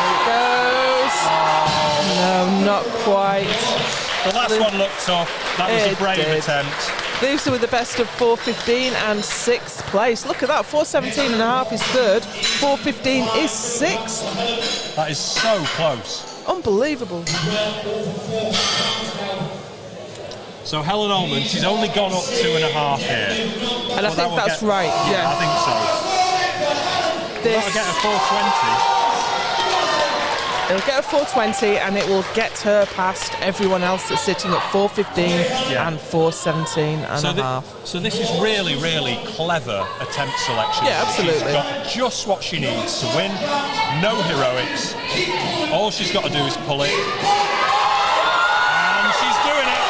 it goes. No, not quite. The last one looked tough. That was a brave attempt. Leaves her with the best of 415 and 6th place. Look at that, 417 and a half is 3rd, 415 is 6th. That is so close. Unbelievable. So Helen Ullman, she's only gone up 2.5 here. And I think that's right, yeah. I think so. That'll get her 420. It'll get her 420 and it will get her past everyone else that's sitting at 415 and 417 and a half. So this is really, really clever attempt selection. Yeah, absolutely. She's got just what she needs to win. No heroics. All she's got to do is pull it. And she's doing it.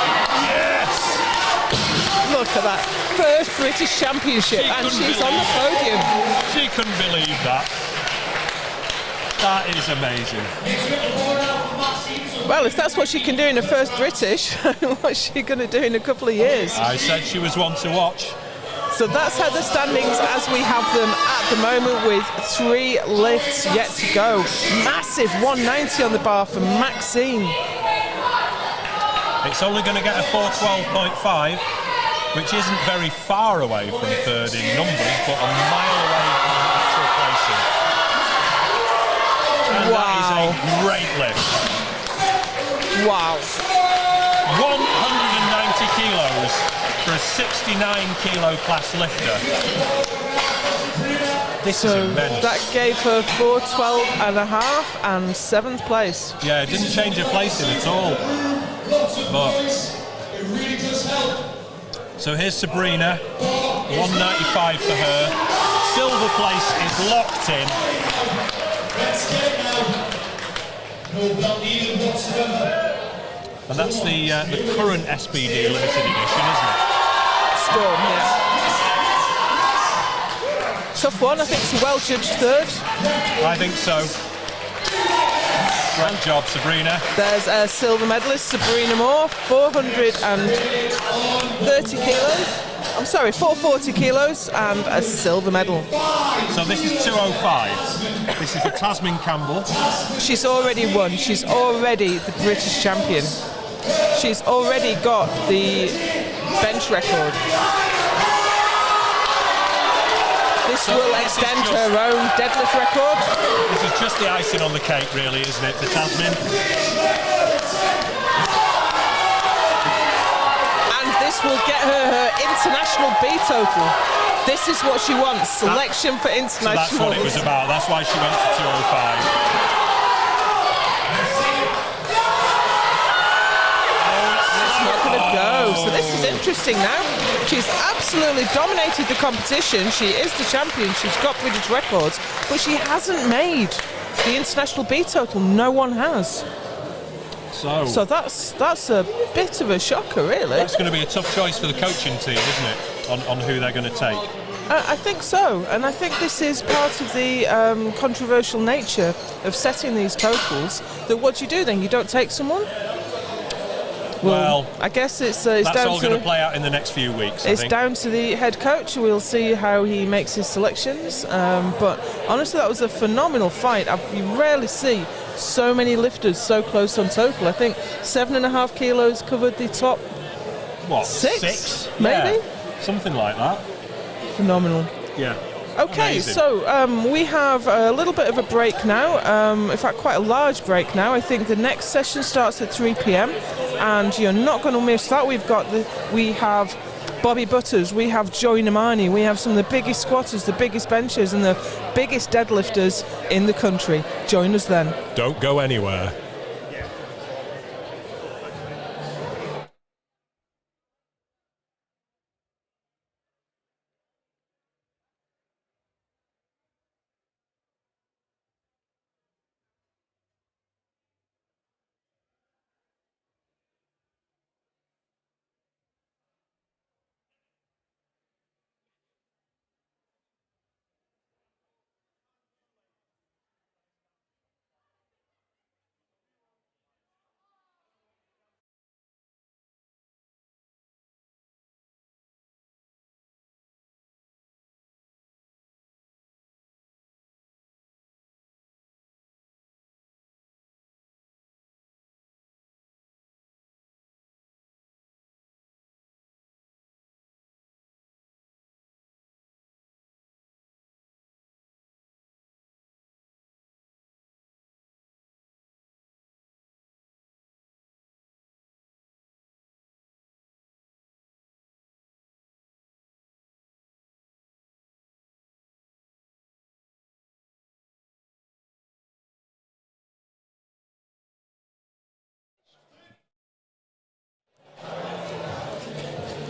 Yes! Look at that. first British Championship, and she's on the podium. She couldn't believe that. That is amazing. Well, if that's what she can do in her first British, what's she going to do in a couple of years? I said she was one to watch. So that's how the standings as we have them at the moment, with 3 lifts yet to go. Massive 190 on the bar for Maxine. It's only going to get a 412.5, which isn't very far away from third in numbers, but a mile away from actual placing. And wow. That is a great lift. Wow. 190 kilos for a 69 kilo class lifter. This is immense. That gave her 412.5 and 7th place. Yeah, it didn't change her placing at all. But so here's Sabrina, 195 for her. Silver place is locked in. And that's the current SBD limited edition, isn't it? Storm, yeah. Tough one. I think it's a well-judged third. I think so. Great job, Sabrina. There's a silver medalist, Sabrina Moore, 430 kilos. I'm sorry, 440 kilos and a silver medal. So this is 205. This is for Tasmin Campbell. She's already won. She's already the British champion. She's already got the bench record. This will extend her own deadlift record. This is just the icing on the cake, really, isn't it, for Tasmin? And this will get her international B total. This is what she wants, selection for international. So that's what it was about. That's why she went to 205. Go. So this is interesting now. She's absolutely dominated the competition. She is the champion. She's got British records, but she hasn't made the international B total. No one has. So that's a bit of a shocker, really. That's going to be a tough choice for the coaching team, isn't it, on who they're going to take? I think so, and I think this is part of the controversial nature of setting these totals. That what you do then, you don't take someone. Well, I guess it's that's down all going to play out in the next few weeks. It's down to the head coach. We'll see how he makes his selections. But honestly, that was a phenomenal fight. You rarely see so many lifters so close on total. I think 7.5 kilos covered the top. What? 6? Maybe? Yeah, something like that. Phenomenal. Yeah. Okay, amazing. So we have a little bit of a break now, in fact quite a large break now. I think the next session starts at 3 p.m. and you're not going to miss that. We have Bobby Butters, we have Joy Namani, we have some of the biggest squatters, the biggest benchers and the biggest deadlifters in the country. Join us then. Don't go anywhere.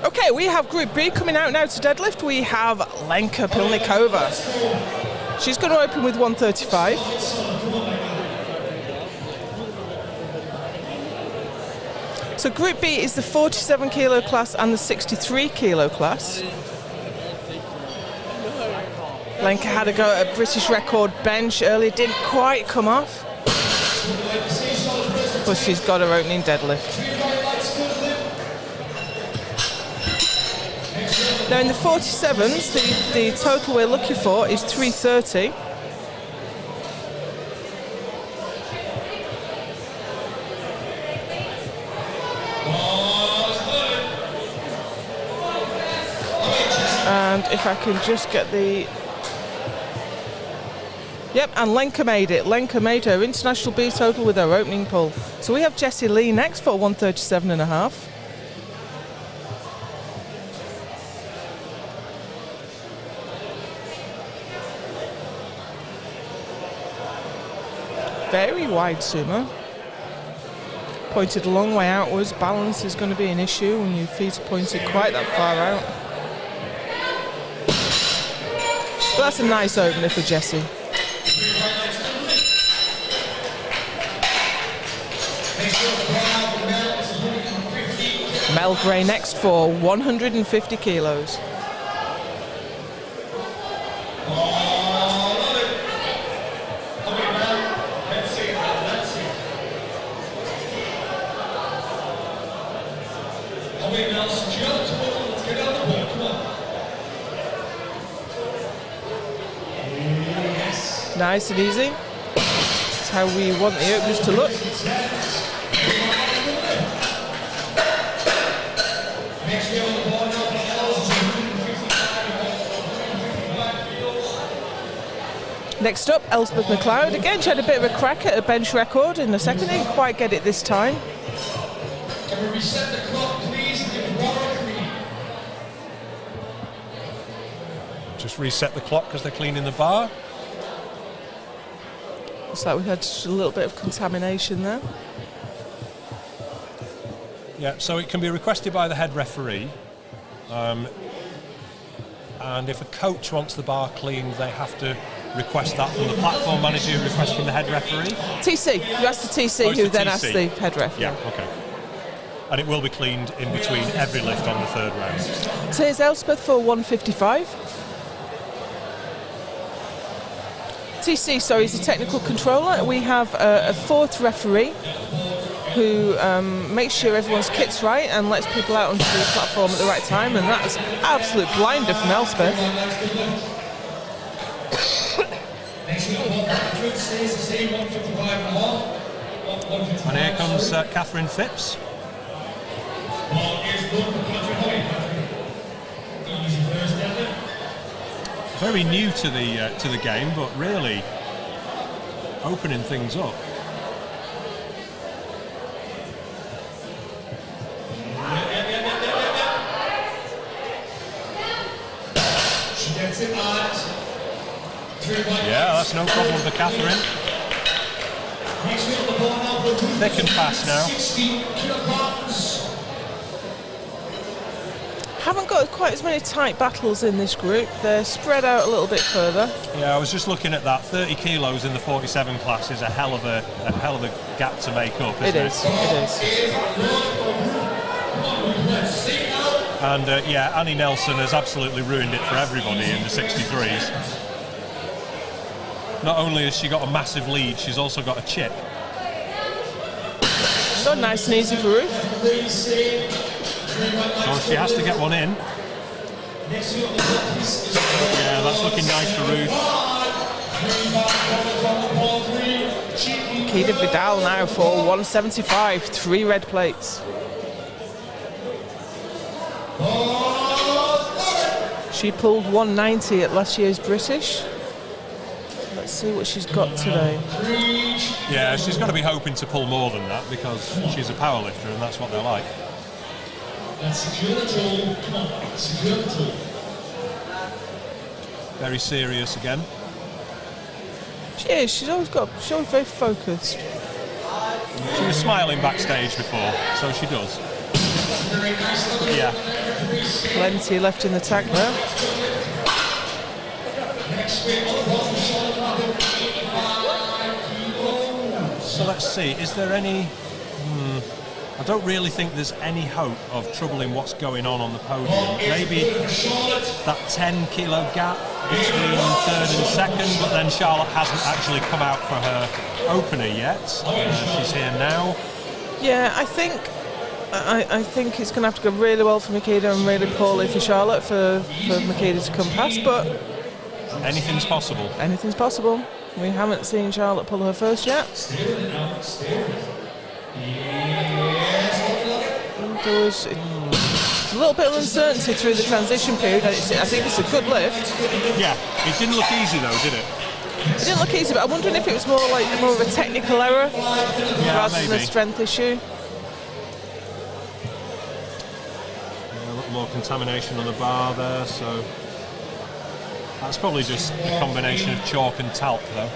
Okay, we have Group B coming out now to deadlift. We have Lenka Pilnikova. She's going to open with 135. So Group B is the 47 kilo class and the 63 kilo class. Lenka had a go at a British record bench earlier, didn't quite come off. But she's got her opening deadlift. Now in the 47s, the total we're looking for is 330. And if I can just get the... Yep, and Lenka made it. Lenka made her international B total with her opening pull. So we have Jessie Lee next for 137.5. Very wide sumo. Pointed a long way outwards. Balance is going to be an issue when your feet are pointed quite that far out. But that's a nice opener for Jessie. Mel Gray next for 150 kilos. Nice and easy. That's how we want the openers to look. Next up, Elspeth McLeod. Again, she had a bit of a crack at a bench record in the second. Didn't quite get it this time. Can we reset the clock, please? Just reset the clock because they're cleaning the bar. Looks like we've had just a little bit of contamination there. Yeah, so it can be requested by the head referee. And if a coach wants the bar cleaned, they have to request that from the platform manager, who requests from the head referee. TC, you ask the TC, who then asks the head ref. Yeah, okay. And it will be cleaned in between every lift on the third round. So here's Elspeth for 155. TC, sorry, is the technical controller. We have a fourth referee who makes sure everyone's kit's right and lets people out onto the platform at the right time, and that's absolute blinder from Elspeth. And here comes Catherine Phipps. Very new to the game, but really opening things up. Yeah, that's no problem for Catherine. Thick and fast now. Haven't got quite as many tight battles in this group. They're spread out a little bit further. Yeah, I was just looking at that. 30 kilos in the 47 class is a hell of a gap to make up, isn't it? It is. And yeah, Annie Nelson has absolutely ruined it for everybody in the 63s. Not only has she got a massive lead, she's also got a chip. So nice and easy for Ruth. So she has to get one in. Yeah, that's looking nice for Ruth. Keita Vidal now for 175, 3 red plates. She pulled 190 at last year's British. Let's see what she's got today. Yeah, she's got to be hoping to pull more than that because she's a powerlifter and that's what they like. Very serious again. She is. She's always very focused. She was smiling backstage before, so she does. Yeah. Plenty left in the tank now. So let's see, is there any... I don't really think there's any hope of troubling what's going on the podium. Maybe that 10 kilo gap between third and second, but then Charlotte hasn't actually come out for her opener yet. She's here now. Yeah, I think it's going to have to go really well for Makeda and really poorly for Charlotte for Makeda to come past, but anything's possible. Anything's possible. We haven't seen Charlotte pull her first yet. There was a little bit of uncertainty through the transition period. I think it's a good lift. Yeah, it didn't look easy though, did it? It didn't look easy, but I'm wondering if it was more of a technical error rather than a strength issue. A little more contamination on the bar there, so that's probably just a combination of chalk and talc though.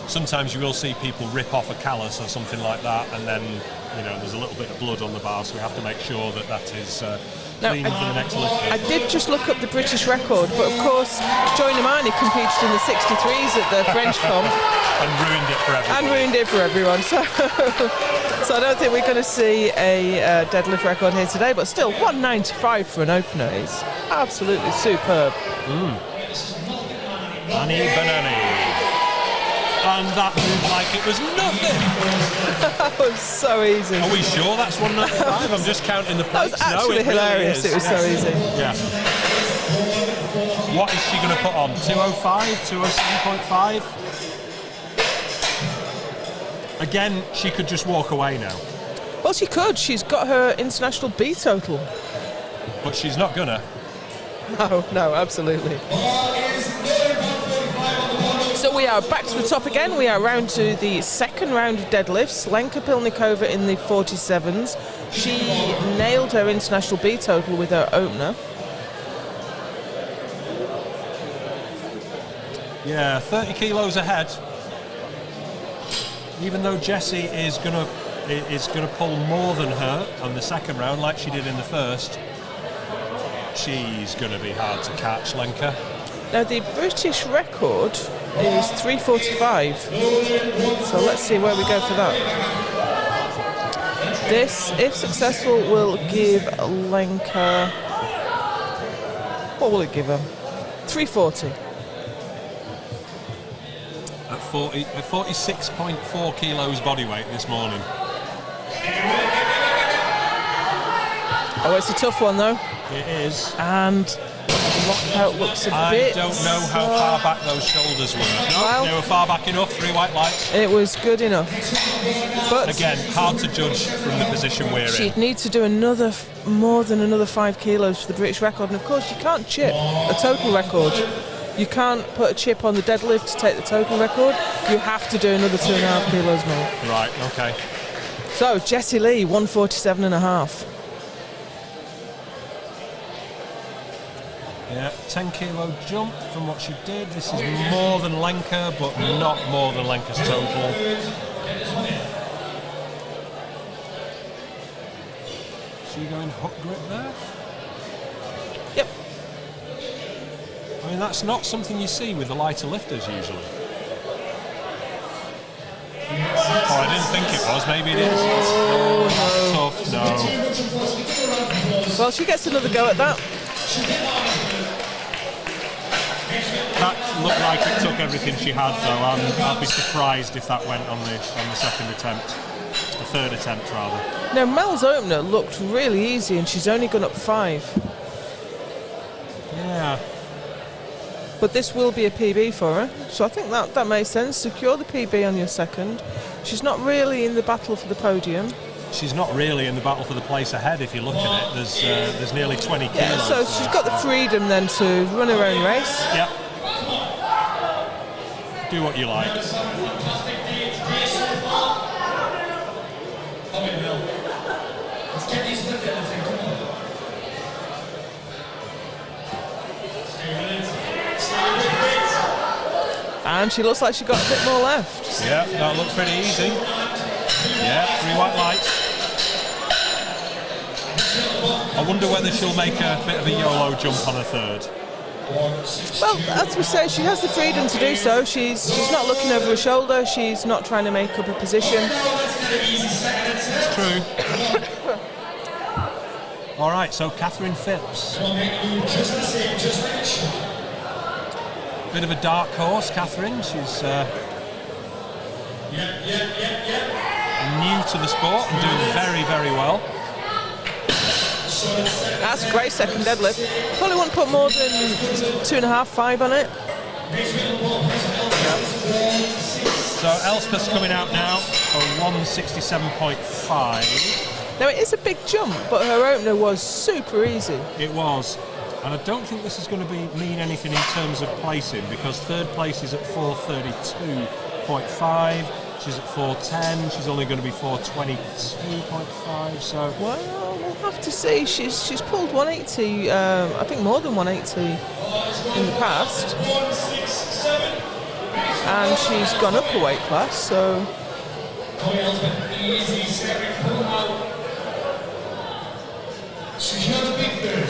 Sometimes you will see people rip off a callus or something like that, and then there's a little bit of blood on the bar, so we have to make sure that is clean for the next lift. I did just look up the British record, but of course Joy Namani competed in the 63s at the French comp and ruined it for everyone. So I don't think we're going to see a deadlift record here today, but still 195 for an opener is absolutely superb. Annie Banani. And that moved like it was nothing. That was so easy. Are we sure that's 195? I'm just counting the plates. That was actually hilarious. Really, it was so easy. Yeah. What is she going to put on? 205? 207.5? Again, she could just walk away now. Well, she could. She's got her international B total. But she's not gonna. No, absolutely. So we are back to the top again. We are round to the second round of deadlifts. Lenka Pilnikova in the 47s. She nailed her international B total with her opener. Yeah, 30 kilos ahead. Even though Jessie is gonna pull more than her on the second round, like she did in the first, she's gonna be hard to catch, Lenka. Now the British record is 3:45, so let's see where we go for that. This, if successful, will give Lenka, what will it give her? 3:40. At 46.4 kilos body weight this morning. Oh, it's a tough one though. It is. And the lockout looks a bit... I don't know how far back those shoulders were. No, well, they were far back enough, 3 white lights. It was good enough. But again, hard to judge from the position we're in. She'd need to do more than another 5 kilos for the British record. And of course, you can't chip a total record. You can't put a chip on the deadlift to take the total record. You have to do another 2.5 kilos more. Right, okay. So, Jessie Lee, 147.5. Yeah, 10 kilo jump from what she did. This is more than Lenka, but not more than Lenka's total. So you going hook grip there? Yep. I mean, that's not something you see with the lighter lifters usually. Oh, I didn't think it was. Maybe it is. Oh, no. Tough, no. Well, she gets another go at that. That looked like it took everything she had, though. I'd be surprised if that went on the second attempt, the third attempt rather. Now, Mel's opener looked really easy, and she's only gone up 5. Yeah. But this will be a PB for her, so I think that makes sense. Secure the PB on your second. She's not really in the battle for the podium. She's not really in the battle for the place ahead if you look at it. There's nearly 20 kilos. Yeah, so she's got the freedom then to run her own race. Yep. Do what you like. And she looks like she got a bit more left. Yeah, that looked pretty easy. Yeah, 3 white lights. I wonder whether she'll make a bit of a YOLO jump on a third. Well, as we say, she has the freedom to do so. She's not looking over her shoulder. She's not trying to make up a position. It's true. All right, so Catherine Phipps. Bit of a dark horse, Catherine. She's new to the sport and doing very, very well. That's a great second deadlift. Probably wouldn't put more than 2.5, 5 on it. So Elspeth's coming out now for 167.5. Now it is a big jump, but her opener was super easy. It was. And I don't think this is going to mean anything in terms of placing, because third place is at 432.5. She's at 410. She's only going to be 422.5. So well, we'll have to see. She's pulled 180. I think more than 180 in the past, and she's gone up a weight class. So.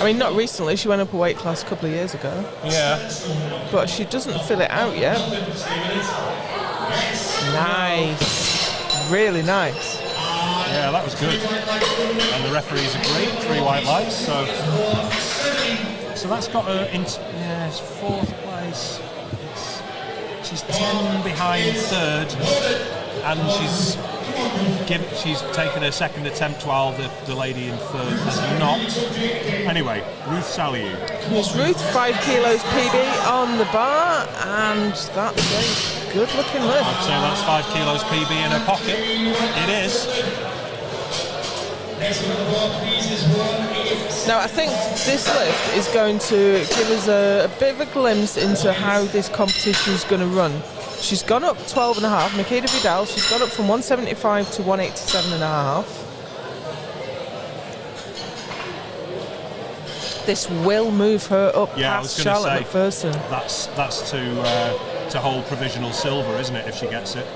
I mean, not recently. She went up a weight class a couple of years ago. Yeah. But she doesn't fill it out yet. Nice. Really nice. Yeah, that was good. And the referees agreed. 3 white lights. So that's got her into it's 4th place. She's 10 behind 3rd, and she's taken her second attempt while the lady in 3rd has not. Anyway, Ruth Saliu. It's Ruth, 5 kilos PB on the bar, and that's a good looking lift. I'd say that's 5 kilos PB in her pocket. It is. Now I think this lift is going to give us a bit of a glimpse into how this competition is going to run. She's gone up 12.5. Makeda Vidal, she's gone up from 175 to 187.5. This will move her up past Charlotte McPherson. That's to hold provisional silver, isn't it, if she gets it?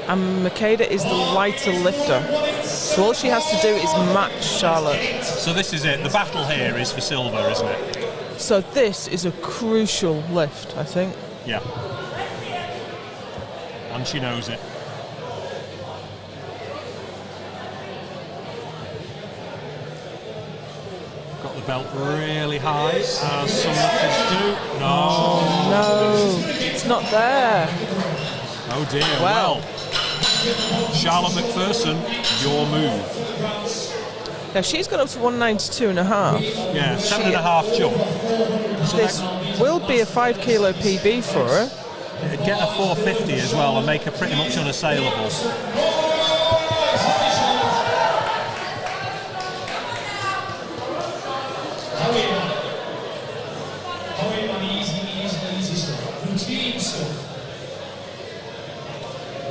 And Makeda is the lighter lifter. So all she has to do is match Charlotte. So this is it. The battle here is for silver, isn't it? So this is a crucial lift, I think. Yeah. And she knows it. Got the belt really high, as some lifters do. No. No, it's not there. Oh dear. Well, Charlotte McPherson, your move. Now she's gone up to 192.5. Yeah, 7.5 jump. So this will be a 5 kilo PB for her. It'd get a 450 as well and make her pretty much unassailable.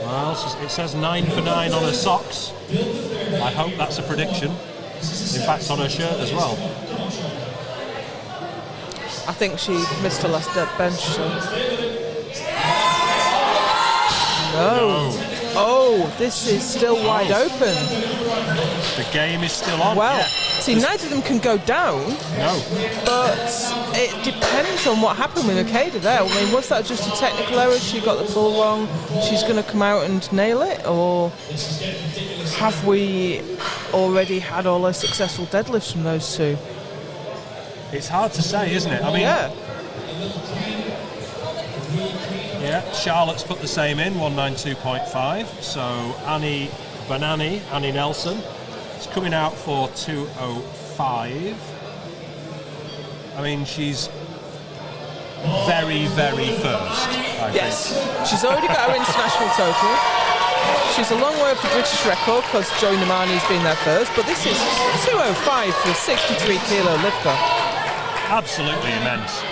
Well, it says 9 for 9 on her socks. I hope that's a prediction. In fact, on her shirt as well. I think she missed her last dead bench. So. No. Oh, this is still wide open. The game is still on. Well, yeah. see, neither of them can go down. No. But it depends on what happened with Makeda there. I mean, was that just a technical error? She got the pull wrong. She's going to come out and nail it, or have we already had all our successful deadlifts from those two? It's hard to say, isn't it? I mean, yeah, Charlotte's put the same in, 192.5. So Annie Nelson, is coming out for 205. I mean, she's very, very first, I think. She's already got her international total. She's a long way off the British record because Joy Namani's been there first, but this is 205 for a 63 kilo lifter. Absolutely immense.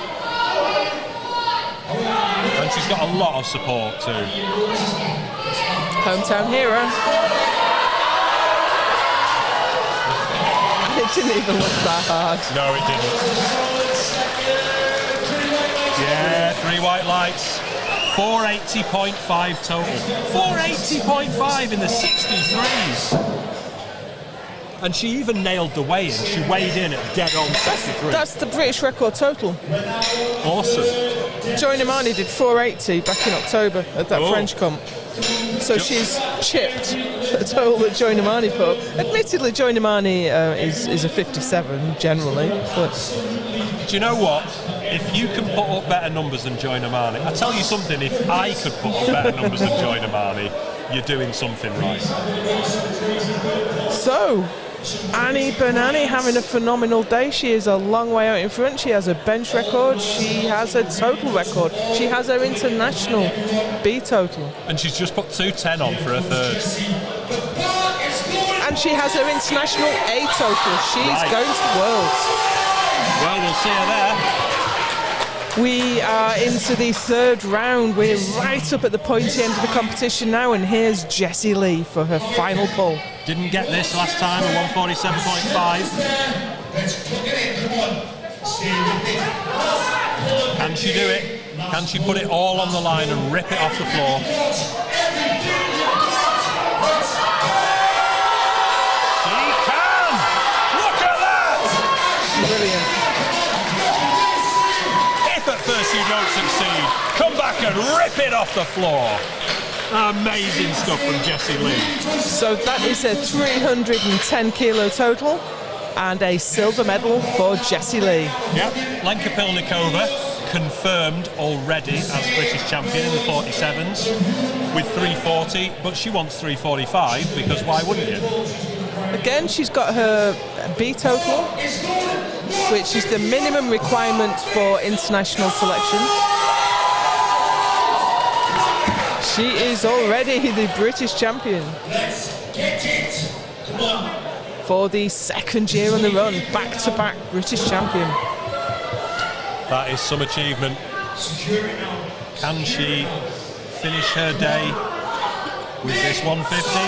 And she's got a lot of support too. Hometown hero. It didn't even look that hard. No, it didn't. Yeah, 3 white lights. 480.5 total. 480.5 in the 63s. And she even nailed the weigh-in. She weighed in at dead on 63. That's the British record total. Awesome. Joy Namani did 480 back in October at that French comp. So she's chipped the total that Joy Namani put. Admittedly, Joy Namani is a 57 generally, but... Do you know what? If you can put up better numbers than Joy Namani, I tell you something, if I could put up better numbers than Joy Namani, you're doing something right. So, Annie Bernani having a phenomenal day. She is a long way out in front. She has a bench record. She has a total record. She has her international B total. And she's just put 2:10 on for her third. And she has her international A total. She's going to Worlds. Well, we'll see her there. We are into the third round. We're right up at the pointy end of the competition now, and here's Jessie Lee for her final pull. Didn't get this last time at 147.5. Can she do it? Can she put it all on the line and rip it off the floor? She can! Look at that! Brilliant. If at first you don't succeed, come back and rip it off the floor. Amazing stuff from Jessie Lee. So that is a 310 kilo total and a silver medal for Jessie Lee. Yep, Lenka Pilnikova confirmed already as British champion in the 47s with 340, but she wants 345 because why wouldn't you? Again, she's got her B total, which is the minimum requirement for international selection. She is already the British champion. Let's get it. Come on. For the second year on the run, back-to-back British champion. That is some achievement. Can she finish her day with this 150?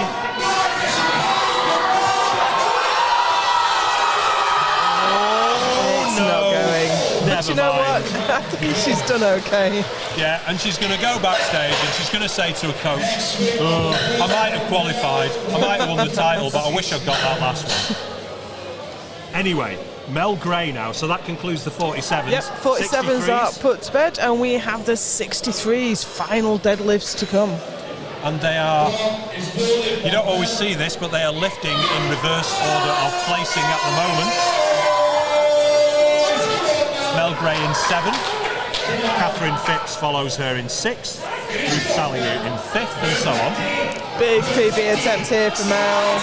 But you know what? I think she's done okay. Yeah, and she's going to go backstage and she's going to say to a coach, I might have qualified, I might have won the title, but I wish I'd got that last one. Anyway, Mel Gray now, so that concludes the 47s. Yep, 47s 63s. are put to bed, and we have the 63s, final deadlifts to come. And they are, you don't always see this, but they are lifting in reverse order of placing at the moment. Mel Gray in 7th, Catherine Phipps follows her in 6th, Ruth Saliu in 5th, and so on. Big PB attempt here for Mel.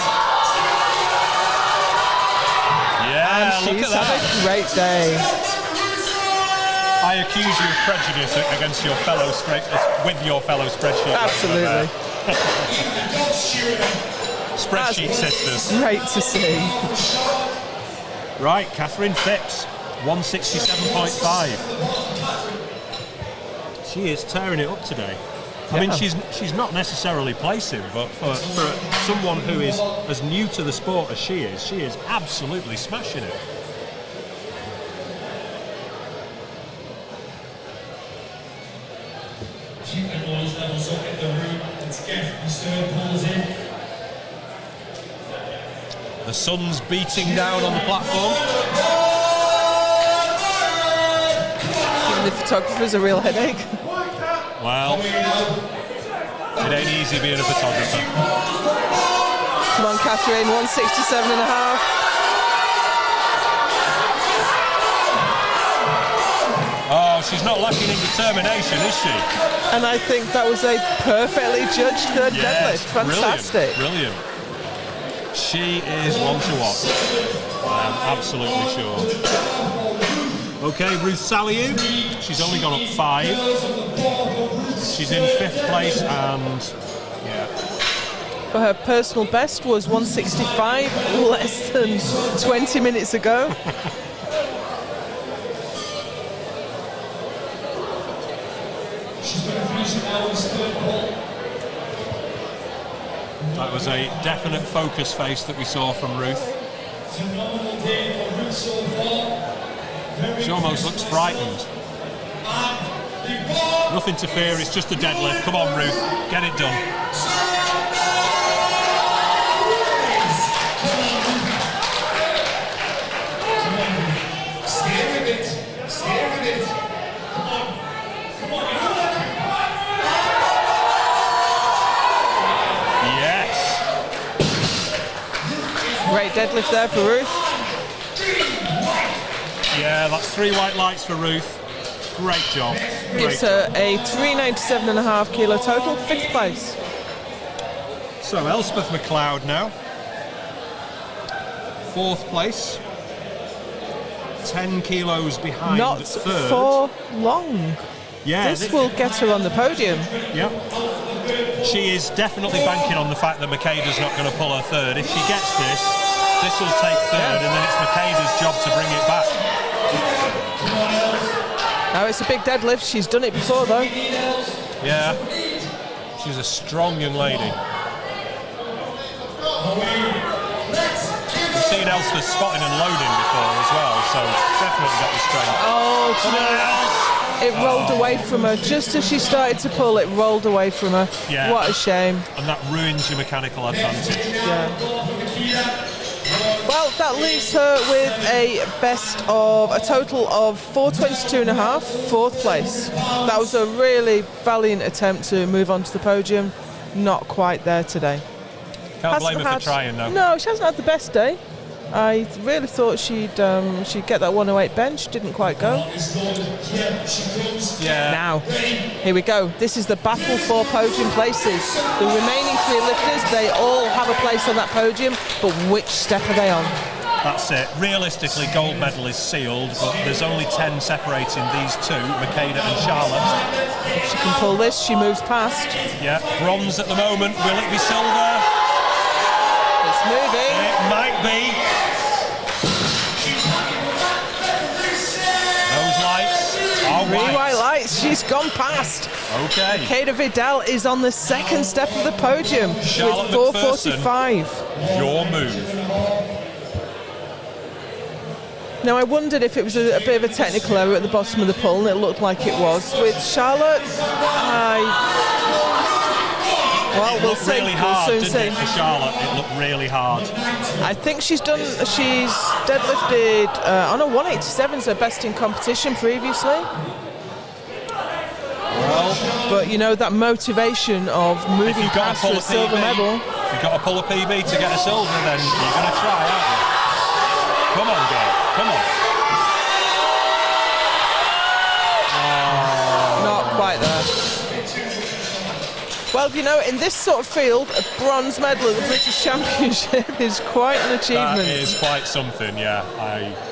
Yeah, And look she's at that. had a great day. I accuse you of prejudice against your fellow with your fellow spreadsheet. Absolutely. Spreadsheet sisters. Great to see. Right, Catherine Phipps. 167.5. She is tearing it up today. I mean, she's not necessarily placing, but for someone who is as new to the sport as she is absolutely smashing it. Keeping those levels up in the room. Let's get the third pulls in. The sun's beating down on the platform. The photographer's a real headache. Well, it ain't easy being a photographer. Come on, Catherine, 167.5. Oh, she's not lacking in determination, is she? And I think that was a perfectly judged third deadlift. Fantastic. Brilliant. She is one to watch. I'm absolutely sure. Okay, Ruth Saliu, she's only gone up 5. She's in 5th place and, yeah. But her personal best was 165 less than 20 minutes ago. That was a definite focus face that we saw from Ruth. Phenomenal day for Ruth so far. She almost looks frightened. Nothing to fear, it's just a deadlift. Come on, Ruth, get it done. Great deadlift there for Ruth. Yeah, that's 3 white lights for Ruth. Great job. Gives her a 397.5 kilo total, 5th place. So Elspeth McLeod now. 4th place. 10 kilos behind Not 3rd. for long. Yeah, This will get her on the podium. Yeah. She is definitely banking on the fact that Makeda's not going to pull her 3rd. If she gets this will take 3rd, and then it's Makeda's job to bring it back. Now it's a big deadlift. She's done it before, though. Yeah. She's a strong young lady. We've seen Elspeth spotting and loading before as well, so definitely got the strength. Oh, do you know, it rolled away from her. Just as she started to pull, it rolled away from her. Yeah. What a shame. And that ruins your mechanical advantage. Yeah. Well, that leaves her with a total of 422.5, 4th place. That was a really valiant attempt to move on to the podium. Not quite there today. Can't blame her for trying, though. No, she hasn't had the best day. I really thought she'd get that 108 bench. Didn't quite go. Yeah. Now, here we go. This is the battle for podium places. The remaining 3 lifters, they all have a place on that podium, but which step are they on? That's it. Realistically, gold medal is sealed, but there's only 10 separating these 2, Makeda and Charlotte. If she can pull this, she moves past. Yeah, bronze at the moment. Will it be silver? It's moving. It might be. Those lights are 3 white. white lights. She's gone past. Okay. Makeda Vidal is on the 2nd step of the podium Charlotte with 4:45. Your move. Now, I wondered if it was a bit of a technical error at the bottom of the pull, and it looked like it was. With Charlotte, we'll see. Really hard, We'll didn't soon it, see. for Charlotte? It looked really hard. I think she's deadlifted on a 187, her best in competition previously. Well, But you know, that motivation of moving past for a silver medal. If you've got to pull a PB to get a silver, then you're going to try, aren't you? Come on, girl. Come on. Not quite there. Well, you know, in this sort of field, a bronze medal at the British Championship is quite an achievement. That is quite something, yeah.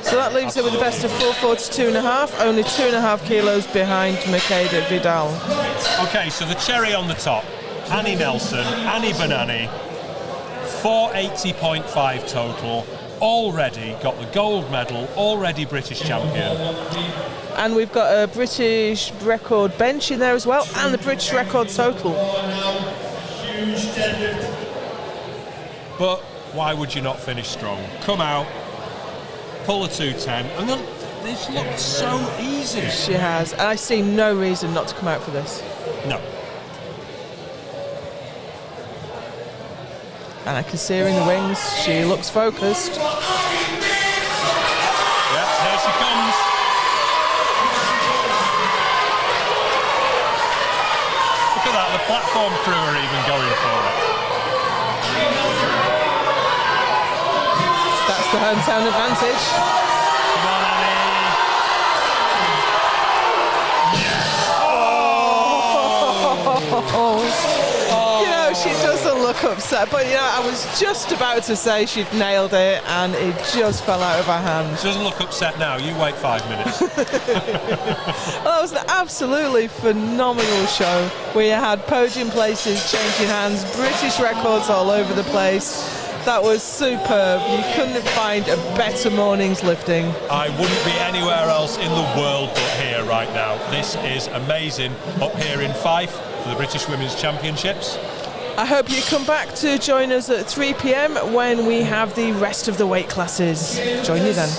So that leaves her with the best of 442.5, only 2.5 kilos behind Makeda Vidal. Okay, so the cherry on the top, Annie Nelson, Annie Banani, 480.5 total, already got the gold medal, already British champion. And we've got a British record bench in there as well, and the British record total. But why would you not finish strong? Come out, pull a 210, and then this looked so easy. She has, and I see no reason not to come out for this. No. And I can see her in the wings. She looks focused. Yeah, here she comes. Look at that, the platform crew are even going for it. That's the hometown advantage. Come on, Annie. Oh. You know, she doesn't look upset, but you know, I was just about to say she'd nailed it, and it just fell out of her hand. She doesn't look upset now. You wait 5 minutes. Well, that was an absolutely phenomenal show. We had podium places changing hands, British records all over the place. That was superb. You couldn't find a better morning's lifting. I wouldn't be anywhere else in the world but here right now. This is amazing. Up here in Fife for the British Women's Championships. I hope you come back to join us at 3 p.m. when we have the rest of the weight classes. Join you then.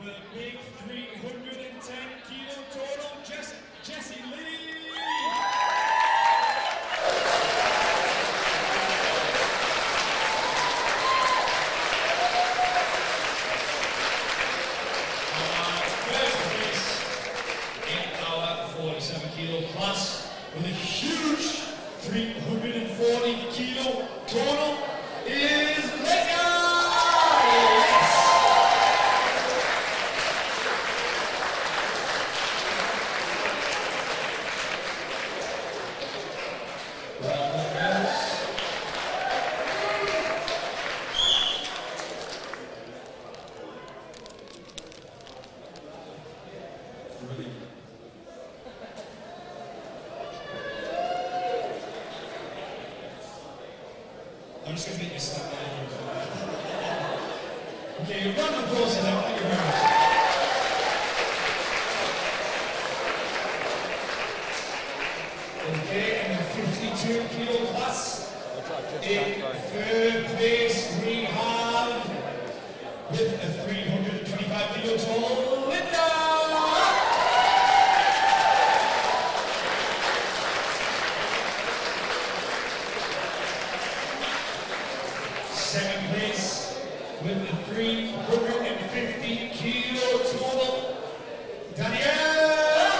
with a big 310 kilo total, Jessie Lee. First place in our 47 kilo class with a huge 340 kilo total is Linda. I'm just going to get you slap down. Okay, round of applause for that. Thank you very much. Okay, and the 52 kilo class. In third place we have, with a 325 kilo tall, Linda. Second place with the 350 kilo total, Danielle.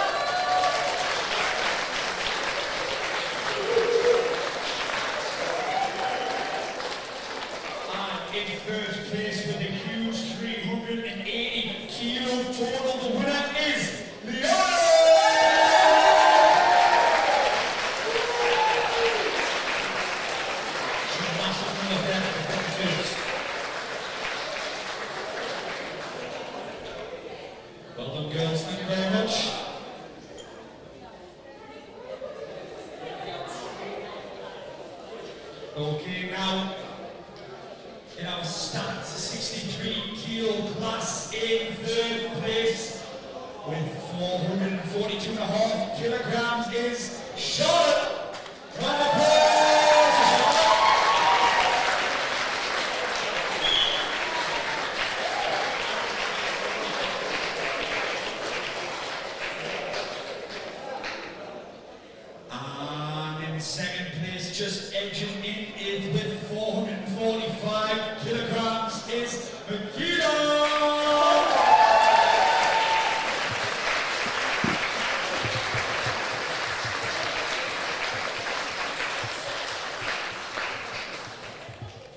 And in third place with a huge 380 kilo total, the winner is Leona. Well done, girls. Thank you very much. Okay, now in our stats, 63 kilo class in third place with 442.5 kilograms is Charlotte. Round of applause for Charlotte. And in second place, just edging in is with 445 kilograms is Makita.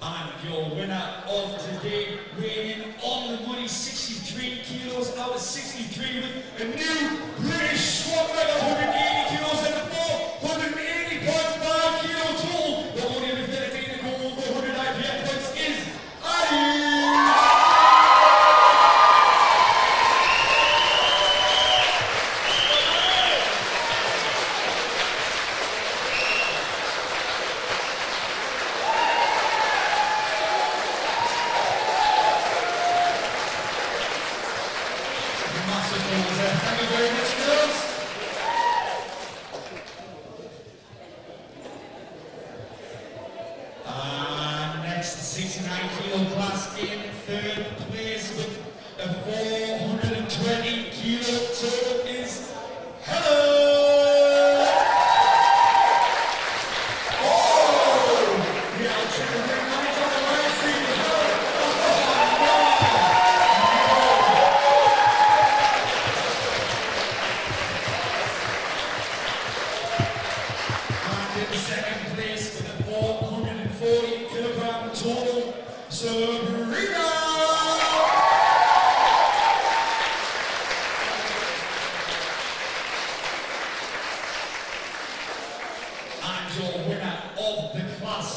And your winner of today, weighing in on the money, 63 kilos out of 63 with a new British squat record, 180 kilos and a 480.5 kilo total. The only with dedicated goal for 100 IPF points is Ali. Massive goals there. Thank you very much, girls. And next, 69 kilo class in third place with a 420 kilo total is Hello. Oh, yeah, I'll check the ring lights on the live stream as well. And in second place with a 440 kilogram total, Sabrina. And your winner of the class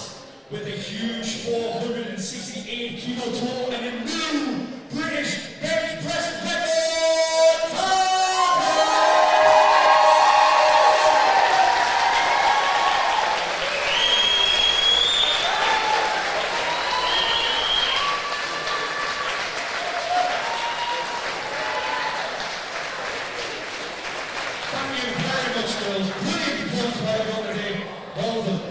with a huge 468 kilo total and a new British bench press record, Tara. Thank you very much, girls. Brilliant performance by everyone today. Well done.